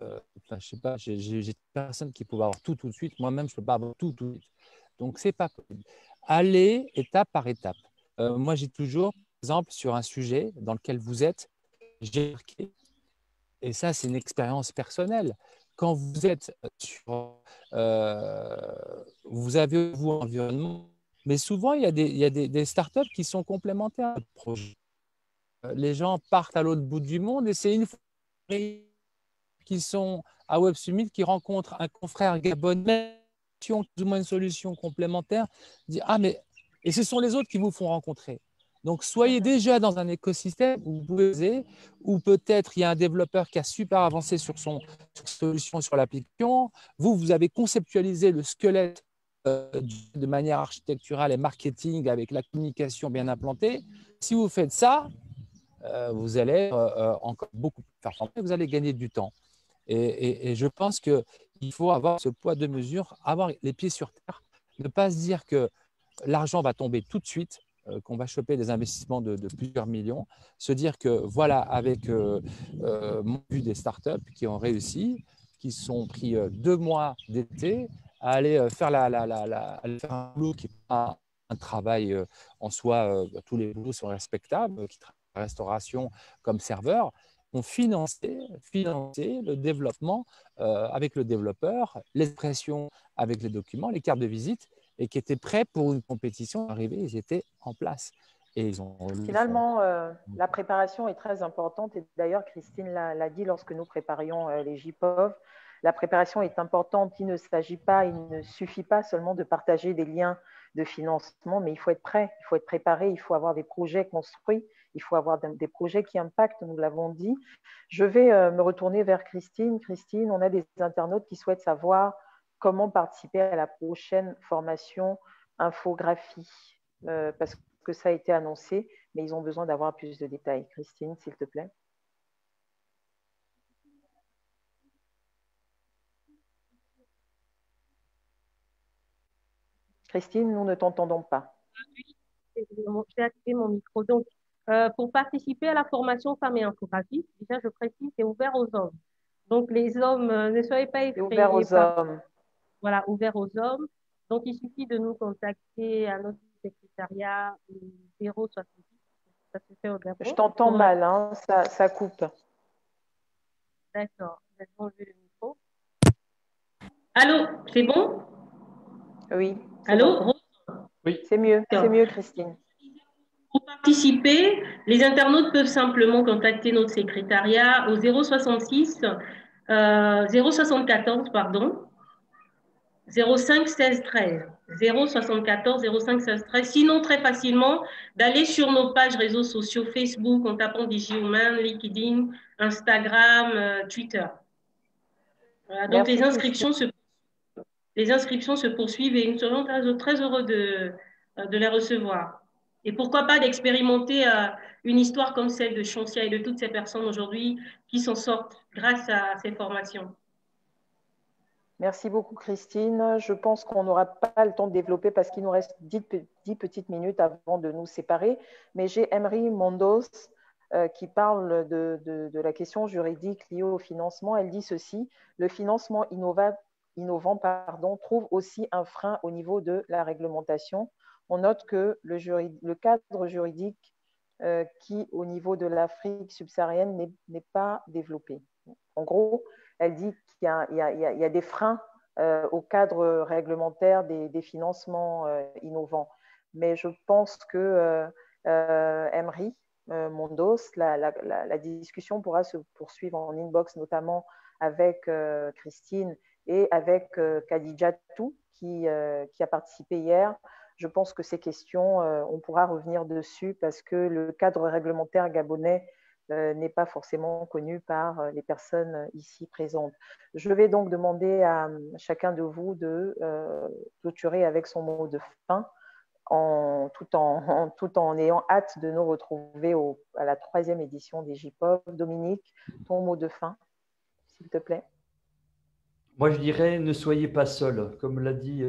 Enfin, je sais pas, j'ai des personnes qui peuvent avoir tout de suite. Moi-même, je ne peux pas avoir tout de suite. Donc, ce n'est pas possible. Allez étape par étape. Moi, j'ai toujours, par exemple, sur un sujet dans lequel vous êtes, j'ai marqué, et ça, c'est une expérience personnelle. Quand vous êtes sur… vous avez vous un environnement, mais souvent, il y a des startups qui sont complémentaires à votre projet. Les gens partent à l'autre bout du monde et c'est une fois qui sont à Web Summit, qui rencontrent un confrère gabonais, plus ou moins une solution complémentaire, dit ah mais et ce sont les autres qui vous font rencontrer. Donc soyez déjà dans un écosystème où vous pouvez, ou peut-être il y a un développeur qui a super avancé sur son solution, sur l'application. Vous avez conceptualisé le squelette de manière architecturale et marketing avec la communication bien implantée. Si vous faites ça, vous allez encore beaucoup plus performer, vous allez gagner du temps. Et je pense qu'il faut avoir ce poids de mesure, avoir les pieds sur terre, ne pas se dire que l'argent va tomber tout de suite, qu'on va choper des investissements de plusieurs millions, se dire que voilà, avec mon vu des startups qui ont réussi, qui se sont pris 2 mois d'été à aller faire, aller faire un boulot qui n'est pas un travail en soi, tous les boulots sont respectables, qui travaillent en restauration comme serveur, ont financé le développement avec le développeur, l'expression avec les documents, les cartes de visite, et qui étaient prêts pour une compétition arrivée, ils étaient en place. Et ils ont Finalement, la préparation est très importante. Et d'ailleurs, Christine l'a dit lorsque nous préparions les JPOV, la préparation est importante. Il ne suffit pas seulement de partager des liens de financement, mais il faut être prêt, il faut être préparé, il faut avoir des projets construits, il faut avoir des projets qui impactent, nous l'avons dit. Je vais me retourner vers Christine. Christine, on a des internautes qui souhaitent savoir comment participer à la prochaine formation infographie, parce que ça a été annoncé, mais ils ont besoin d'avoir plus de détails. Christine, s'il te plaît. Christine, nous ne t'entendons pas. Oui, j'ai activé mon micro. Donc, pour participer à la formation femmes et infographies, déjà, je précise, c'est ouvert aux hommes. Donc, les hommes, ne soyez pas effrayés. Ouvert aux hommes. Voilà, ouvert aux hommes. Donc, il suffit de nous contacter à notre secrétariat 070. Ça se fait au Gabon. Je t'entends mal, hein, ça coupe. D'accord, je vais enlever le micro. Allô, c'est bon? Oui. Allô, bon. Oui. C'est mieux, Christine. Pour participer, les internautes peuvent simplement contacter notre secrétariat au 074 pardon, 05 16 13. 074 05 16 13. Sinon, très facilement, d'aller sur nos pages réseaux sociaux Facebook en tapant DigiHuman, LinkedIn, Instagram, Twitter. Voilà, donc, les inscriptions se poursuivent et nous serons très heureux de les recevoir. Et pourquoi pas d'expérimenter une histoire comme celle de Chancia et de toutes ces personnes aujourd'hui qui s'en sortent grâce à ces formations. Merci beaucoup, Christine. Je pense qu'on n'aura pas le temps de développer parce qu'il nous reste 10 petites minutes avant de nous séparer. Mais j'ai Emery Mondos qui parle de la question juridique liée au financement. Elle dit ceci: le financement innovant trouve aussi un frein au niveau de la réglementation. On note que le cadre juridique qui, au niveau de l'Afrique subsaharienne, n'est pas développé. En gros, elle dit qu'il y a des freins au cadre réglementaire des financements innovants. Mais je pense que Emery Mondos, la discussion pourra se poursuivre en inbox, notamment avec Christine et avec Khadijatou, qui a participé hier. Je pense que ces questions, on pourra revenir dessus parce que le cadre réglementaire gabonais n'est pas forcément connu par les personnes ici présentes. Je vais donc demander à chacun de vous de clôturer avec son mot de fin, tout en ayant hâte de nous retrouver à la 3e édition des JPOF. Dominique, ton mot de fin, s'il te plaît. Moi, je dirais, ne soyez pas seul. Comme l'a dit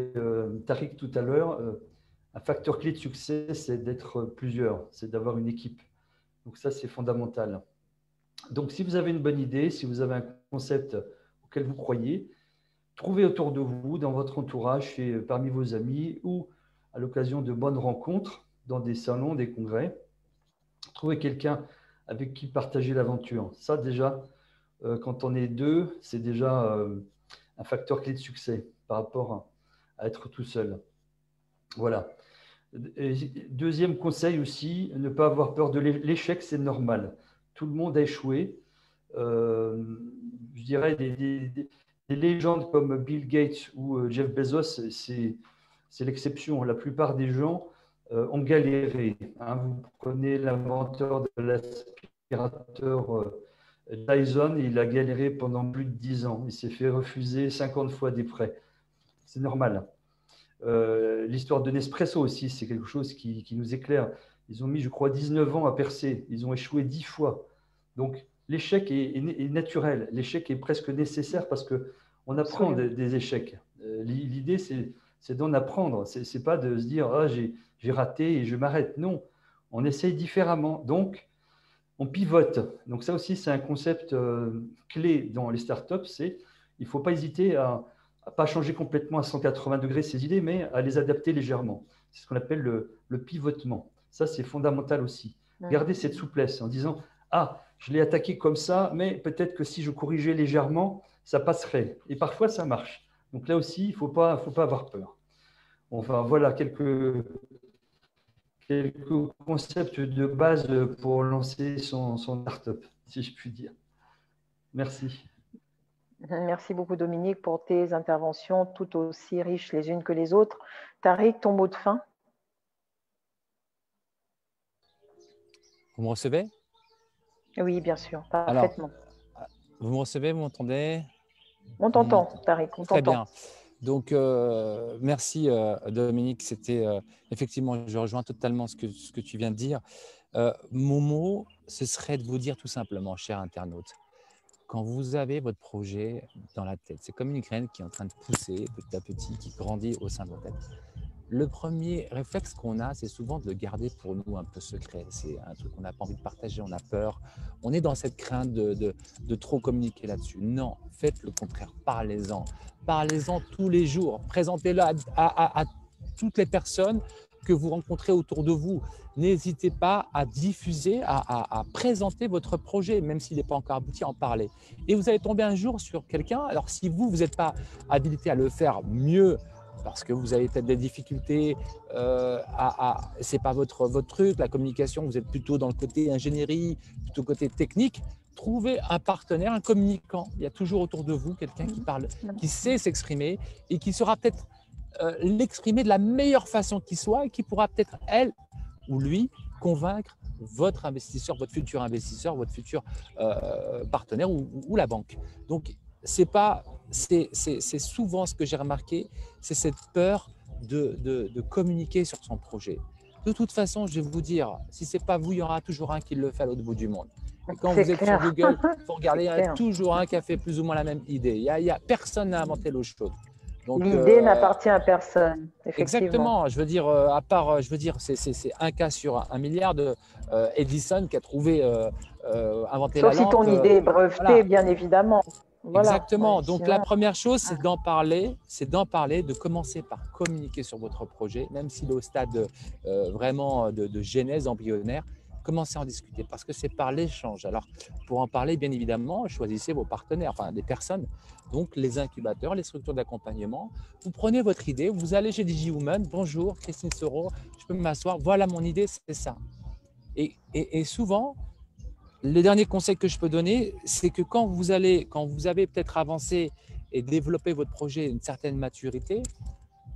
Tariq tout à l'heure, un facteur clé de succès, c'est d'être plusieurs, c'est d'avoir une équipe. Donc ça, c'est fondamental. Donc, si vous avez une bonne idée, si vous avez un concept auquel vous croyez, trouvez autour de vous, dans votre entourage, parmi vos amis ou à l'occasion de bonnes rencontres dans des salons, des congrès, trouvez quelqu'un avec qui partager l'aventure. Ça, déjà, quand on est deux, c'est déjà un facteur clé de succès par rapport à être tout seul. Voilà. Et deuxième conseil aussi, ne pas avoir peur de l'échec, c'est normal. Tout le monde a échoué. Je dirais des légendes comme Bill Gates ou Jeff Bezos, c'est l'exception. La plupart des gens ont galéré. Hein. Vous prenez l'inventeur de l'aspirateur Dyson, il a galéré pendant plus de 10 ans. Il s'est fait refuser 50 fois des prêts. C'est normal. L'histoire de Nespresso aussi, c'est quelque chose qui nous éclaire. Ils ont mis, je crois, 19 ans à percer. Ils ont échoué 10 fois. Donc, l'échec est naturel. L'échec est presque nécessaire parce qu'on apprend des échecs. L'idée, c'est d'en apprendre. Ce n'est pas de se dire « Ah, j'ai raté et je m'arrête ». Non, on essaye différemment. Donc, on pivote. Donc, ça aussi, c'est un concept clé dans les startups. Il ne faut pas hésiter à pas changer complètement à 180 degrés ses idées, mais à les adapter légèrement. C'est ce qu'on appelle le pivotement. Ça, c'est fondamental aussi. Garder cette souplesse en disant « Ah, je l'ai attaqué comme ça, mais peut-être que si je corrigeais légèrement, ça passerait. » Et parfois, ça marche. Donc là aussi, il ne faut pas avoir peur. Enfin, voilà quelques concepts de base pour lancer son startup, si je puis dire. Merci. Merci beaucoup, Dominique, pour tes interventions tout aussi riches les unes que les autres. Tariq, ton mot de fin? Vous me recevez? Oui, bien sûr, parfaitement. Alors, vous me recevez, vous m'entendez? On t'entend, Tariq, on t'entend. Très bien. Donc, merci, Dominique. C'était effectivement, je rejoins totalement ce que tu viens de dire. Mon mot, ce serait de vous dire tout simplement, chers internautes, quand vous avez votre projet dans la tête, c'est comme une graine qui est en train de pousser petit à petit, qui grandit au sein de votre tête. Le premier réflexe qu'on a, c'est souvent de le garder pour nous un peu secret. C'est un truc qu'on n'a pas envie de partager, on a peur. On est dans cette crainte de trop communiquer là-dessus. Non, faites le contraire, parlez-en. Parlez-en tous les jours. Présentez-le à toutes les personnes que vous rencontrez autour de vous. N'hésitez pas à diffuser, à présenter votre projet, même s'il n'est pas encore abouti, à en parler. Et vous allez tomber un jour sur quelqu'un. Alors, si vous n'êtes pas habilité à le faire mieux, parce que vous avez peut-être des difficultés, ce n'est pas votre truc, la communication, vous êtes plutôt dans le côté ingénierie, plutôt côté technique, trouvez un partenaire, un communicant. Il y a toujours autour de vous quelqu'un qui parle, qui sait s'exprimer et qui saura peut-être l'exprimer de la meilleure façon qui soit et qui pourra peut-être, elle ou lui, convaincre votre investisseur, votre futur investisseur, votre futur partenaire ou la banque. Donc, c'est souvent ce que j'ai remarqué, c'est cette peur de communiquer sur son projet. De toute façon, je vais vous dire, si ce n'est pas vous, il y aura toujours un qui le fait à l'autre bout du monde. Et quand vous êtes sur Google, il faut regarder, il y a toujours un qui a fait plus ou moins la même idée. Personne n'a inventé l'eau chaude. L'idée n'appartient à personne. Exactement. Je veux dire, à part, c'est un cas sur 1 milliard de Edison qui a trouvé, inventé la lampe. Sauf si ton idée est brevetée, bien évidemment. Voilà. Exactement. Ouais, donc, la première chose, c'est d'en parler, de commencer par communiquer sur votre projet, même s'il est au stade vraiment de genèse embryonnaire. Commencez à en discuter parce que c'est par l'échange. Alors, pour en parler, bien évidemment, choisissez vos partenaires, enfin des personnes, donc les incubateurs, les structures d'accompagnement. Vous prenez votre idée, vous allez chez DigiWoman, bonjour, Christine Soro, je peux m'asseoir, voilà mon idée, c'est ça. Et souvent, le dernier conseil que je peux donner, c'est que quand vous avez peut-être avancé et développé votre projet à une certaine maturité,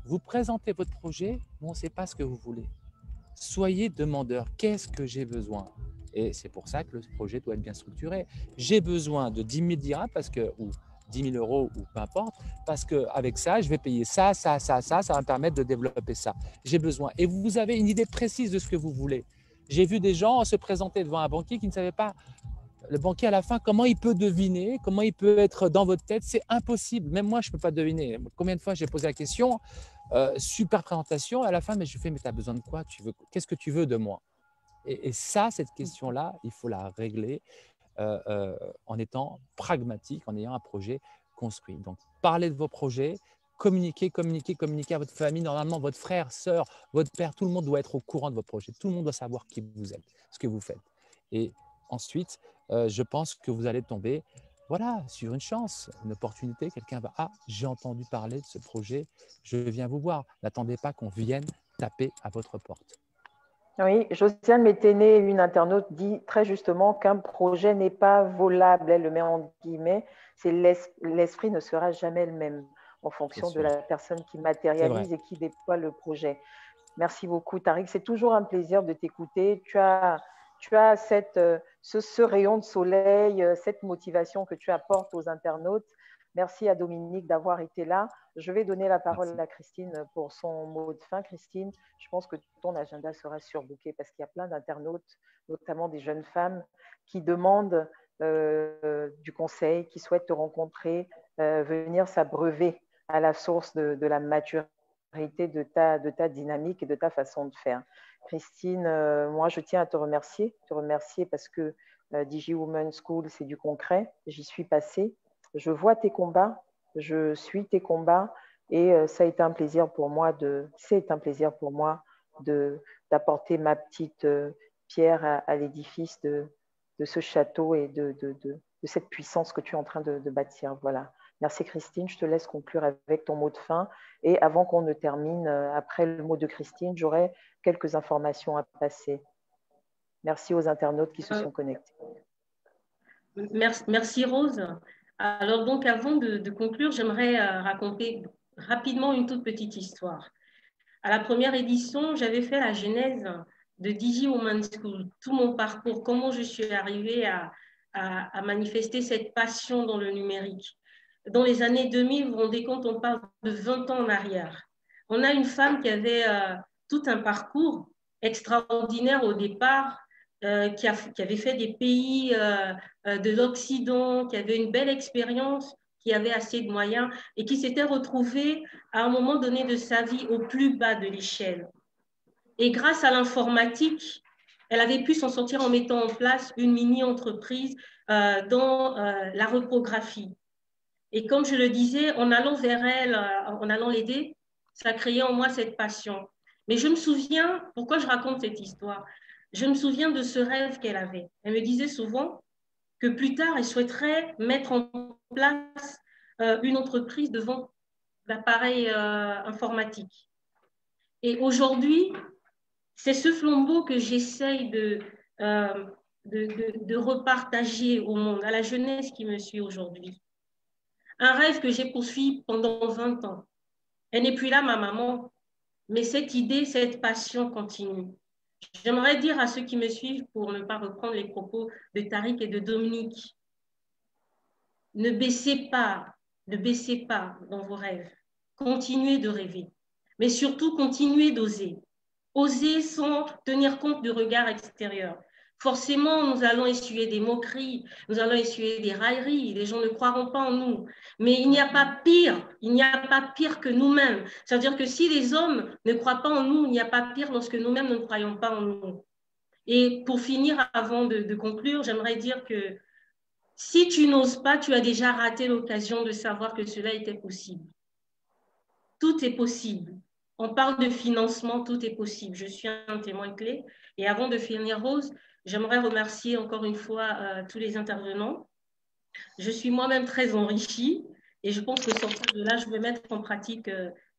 vous présentez votre projet, mais on ne sait pas ce que vous voulez. Soyez demandeur. Qu'est-ce que j'ai besoin? Et c'est pour ça que le projet doit être bien structuré. J'ai besoin de 10 000 dirhams ou 10 000 euros ou peu importe, parce qu'avec ça, je vais payer ça va me permettre de développer ça. J'ai besoin. Et vous avez une idée précise de ce que vous voulez. J'ai vu des gens se présenter devant un banquier qui ne savait pas, le banquier à la fin, comment il peut deviner, comment il peut être dans votre tête. C'est impossible. Même moi, je ne peux pas deviner. Combien de fois j'ai posé la question, super présentation, à la fin, mais je fais, mais tu as besoin de quoi? Qu'est-ce que tu veux de moi? Et ça, cette question-là, il faut la régler en étant pragmatique, en ayant un projet construit. Donc, parlez de vos projets, communiquez à votre famille. Normalement, votre frère, sœur, votre père, tout le monde doit être au courant de vos projets. Tout le monde doit savoir qui vous êtes, ce que vous faites. Et ensuite, je pense que vous allez tomber sur une chance, une opportunité. Quelqu'un va, j'ai entendu parler de ce projet, je viens vous voir. N'attendez pas qu'on vienne taper à votre porte. Oui, Josiane Météné, une internaute, dit très justement qu'un projet n'est pas volable. Elle le met en guillemets. L'esprit ne sera jamais le même en fonction de la personne qui matérialise et qui déploie le projet. Merci beaucoup, Tariq. C'est toujours un plaisir de t'écouter. Tu as ce rayon de soleil, cette motivation que tu apportes aux internautes. Merci à Dominique d'avoir été là. Je vais donner la parole à Christine pour son mot de fin. Christine, je pense que ton agenda sera surbooké parce qu'il y a plein d'internautes, notamment des jeunes femmes, qui demandent du conseil, qui souhaitent te rencontrer, venir s'abreuver à la source de la maturité de ta dynamique et de ta façon de faire. Christine, moi, je tiens à te remercier parce que DigiWoman School, c'est du concret. J'y suis passée. Je vois tes combats, je suis tes combats et ça a été un plaisir pour moi d'apporter ma petite pierre à l'édifice de ce château et de cette puissance que tu es en train de bâtir. Voilà. Merci Christine, je te laisse conclure avec ton mot de fin. Et avant qu'on ne termine, après le mot de Christine, j'aurai quelques informations à passer. Merci aux internautes qui se sont connectés. Merci Rose. Alors donc avant de conclure, j'aimerais raconter rapidement une toute petite histoire. À la première édition, j'avais fait la genèse de DigiWoman School, tout mon parcours, comment je suis arrivée à manifester cette passion dans le numérique. Dans les années 2000, vous vous rendez compte, on parle de 20 ans en arrière. On a une femme qui avait tout un parcours extraordinaire au départ, qui avait fait des pays de l'Occident, qui avait une belle expérience, qui avait assez de moyens et qui s'était retrouvée à un moment donné de sa vie au plus bas de l'échelle. Et grâce à l'informatique, elle avait pu s'en sortir en mettant en place une mini-entreprise dans la reprographie. Et comme je le disais, en allant vers elle, en allant l'aider, ça a créé en moi cette passion. Mais je me souviens, pourquoi je raconte cette histoire? Je me souviens de ce rêve qu'elle avait. Elle me disait souvent que plus tard, elle souhaiterait mettre en place une entreprise de vente d'appareils informatiques. Et aujourd'hui, c'est ce flambeau que j'essaye de repartager au monde, à la jeunesse qui me suit aujourd'hui. Un rêve que j'ai poursuivi pendant 20 ans. Elle n'est plus là, ma maman, mais cette idée, cette passion continue. J'aimerais dire à ceux qui me suivent, pour ne pas reprendre les propos de Tariq et de Dominique, ne baissez pas dans vos rêves. Continuez de rêver, mais surtout continuez d'oser. Oser sans tenir compte du regard extérieur. Forcément, nous allons essuyer des moqueries, nous allons essuyer des railleries, les gens ne croiront pas en nous. Mais il n'y a pas pire que nous-mêmes. C'est-à-dire que si les hommes ne croient pas en nous, il n'y a pas pire lorsque nous-mêmes ne croyons pas en nous. Et pour finir, avant de conclure, j'aimerais dire que si tu n'oses pas, tu as déjà raté l'occasion de savoir que cela était possible. Tout est possible. On parle de financement, tout est possible. Je suis un témoin clé. Et avant de finir, Rose, j'aimerais remercier encore une fois tous les intervenants. Je suis moi-même très enrichie et je pense que sortir de là, je vais mettre en pratique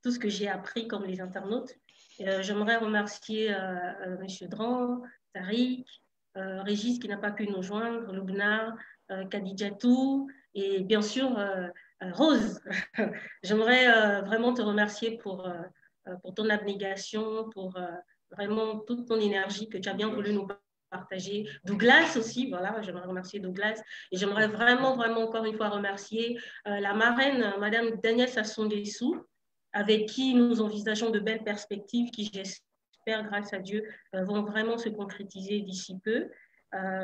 tout ce que j'ai appris comme les internautes. J'aimerais remercier M. Dran, Tariq, Régis qui n'a pas pu nous joindre, Loubna, Khadijatou et bien sûr Rose. J'aimerais vraiment te remercier pour ton abnégation, pour vraiment toute ton énergie que tu as bien voulu nous partager. Douglas aussi, voilà, j'aimerais remercier Douglas. Et j'aimerais vraiment encore une fois remercier la marraine, Madame Danielle Sassou-Nguesso, avec qui nous envisageons de belles perspectives qui, j'espère, grâce à Dieu, vont vraiment se concrétiser d'ici peu.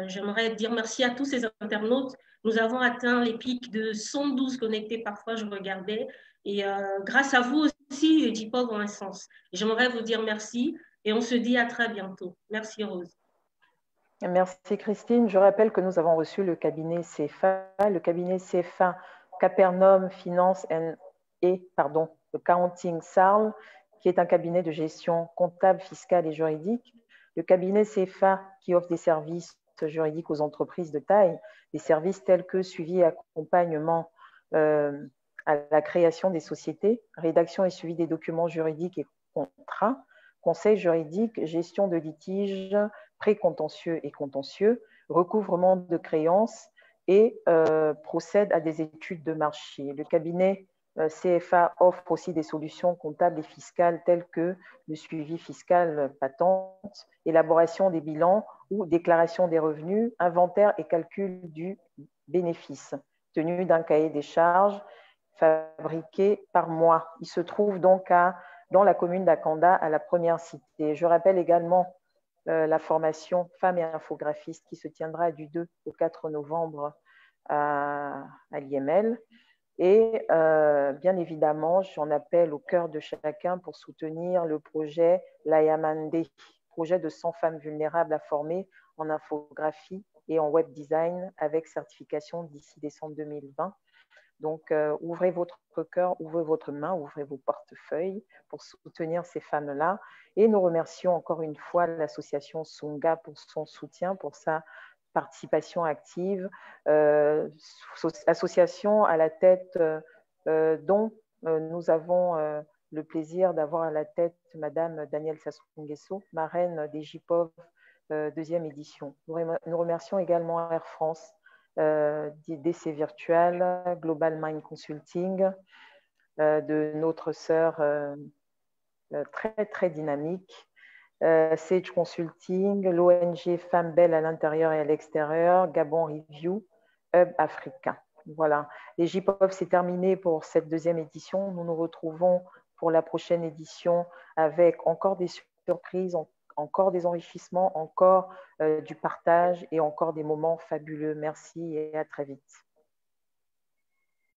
J'aimerais dire merci à tous ces internautes. Nous avons atteint les pics de 112 connectés, parfois je regardais. Et grâce à vous aussi, les JPOG ont un sens. J'aimerais vous dire merci et on se dit à très bientôt. Merci Rose. Merci Christine. Je rappelle que nous avons reçu le cabinet CFA, Capernaum Finance et Accounting Sarl, qui est un cabinet de gestion comptable, fiscale et juridique. Le cabinet CFA qui offre des services juridiques aux entreprises de taille, des services tels que suivi et accompagnement à la création des sociétés, rédaction et suivi des documents juridiques et contrats, conseil juridique, gestion de litiges, pré-contentieux et contentieux, recouvrement de créances et procède à des études de marché. Le cabinet CFA offre aussi des solutions comptables et fiscales telles que le suivi fiscal patente, élaboration des bilans ou déclaration des revenus, inventaire et calcul du bénéfice, tenue d'un cahier des charges fabriqué par mois. Il se trouve donc dans la commune d'Akanda, à la première cité. Je rappelle également la formation Femmes et infographistes qui se tiendra du 2 au 4 novembre à l'IML. Et bien évidemment, j'en appelle au cœur de chacun pour soutenir le projet Layamande, projet de 100 femmes vulnérables à former en infographie et en web design avec certification d'ici décembre 2020. Donc, ouvrez votre cœur, ouvrez votre main, ouvrez vos portefeuilles pour soutenir ces femmes-là. Et nous remercions encore une fois l'association Songa pour son soutien, pour sa participation active. Association à la tête dont nous avons le plaisir d'avoir à la tête Madame Danielle Sassou-Nguesso, marraine des JPOV deuxième édition. Nous remercions également Air France, DC Virtual, Global Mind Consulting, de notre sœur très dynamique, Sage Consulting, l'ONG Femmes Belles à l'intérieur et à l'extérieur, Gabon Review, Hub Africa. Voilà, les JPOV, c'est terminé pour cette deuxième édition. Nous nous retrouvons pour la prochaine édition avec encore des surprises, encore des enrichissements, encore du partage et encore des moments fabuleux. Merci et à très vite.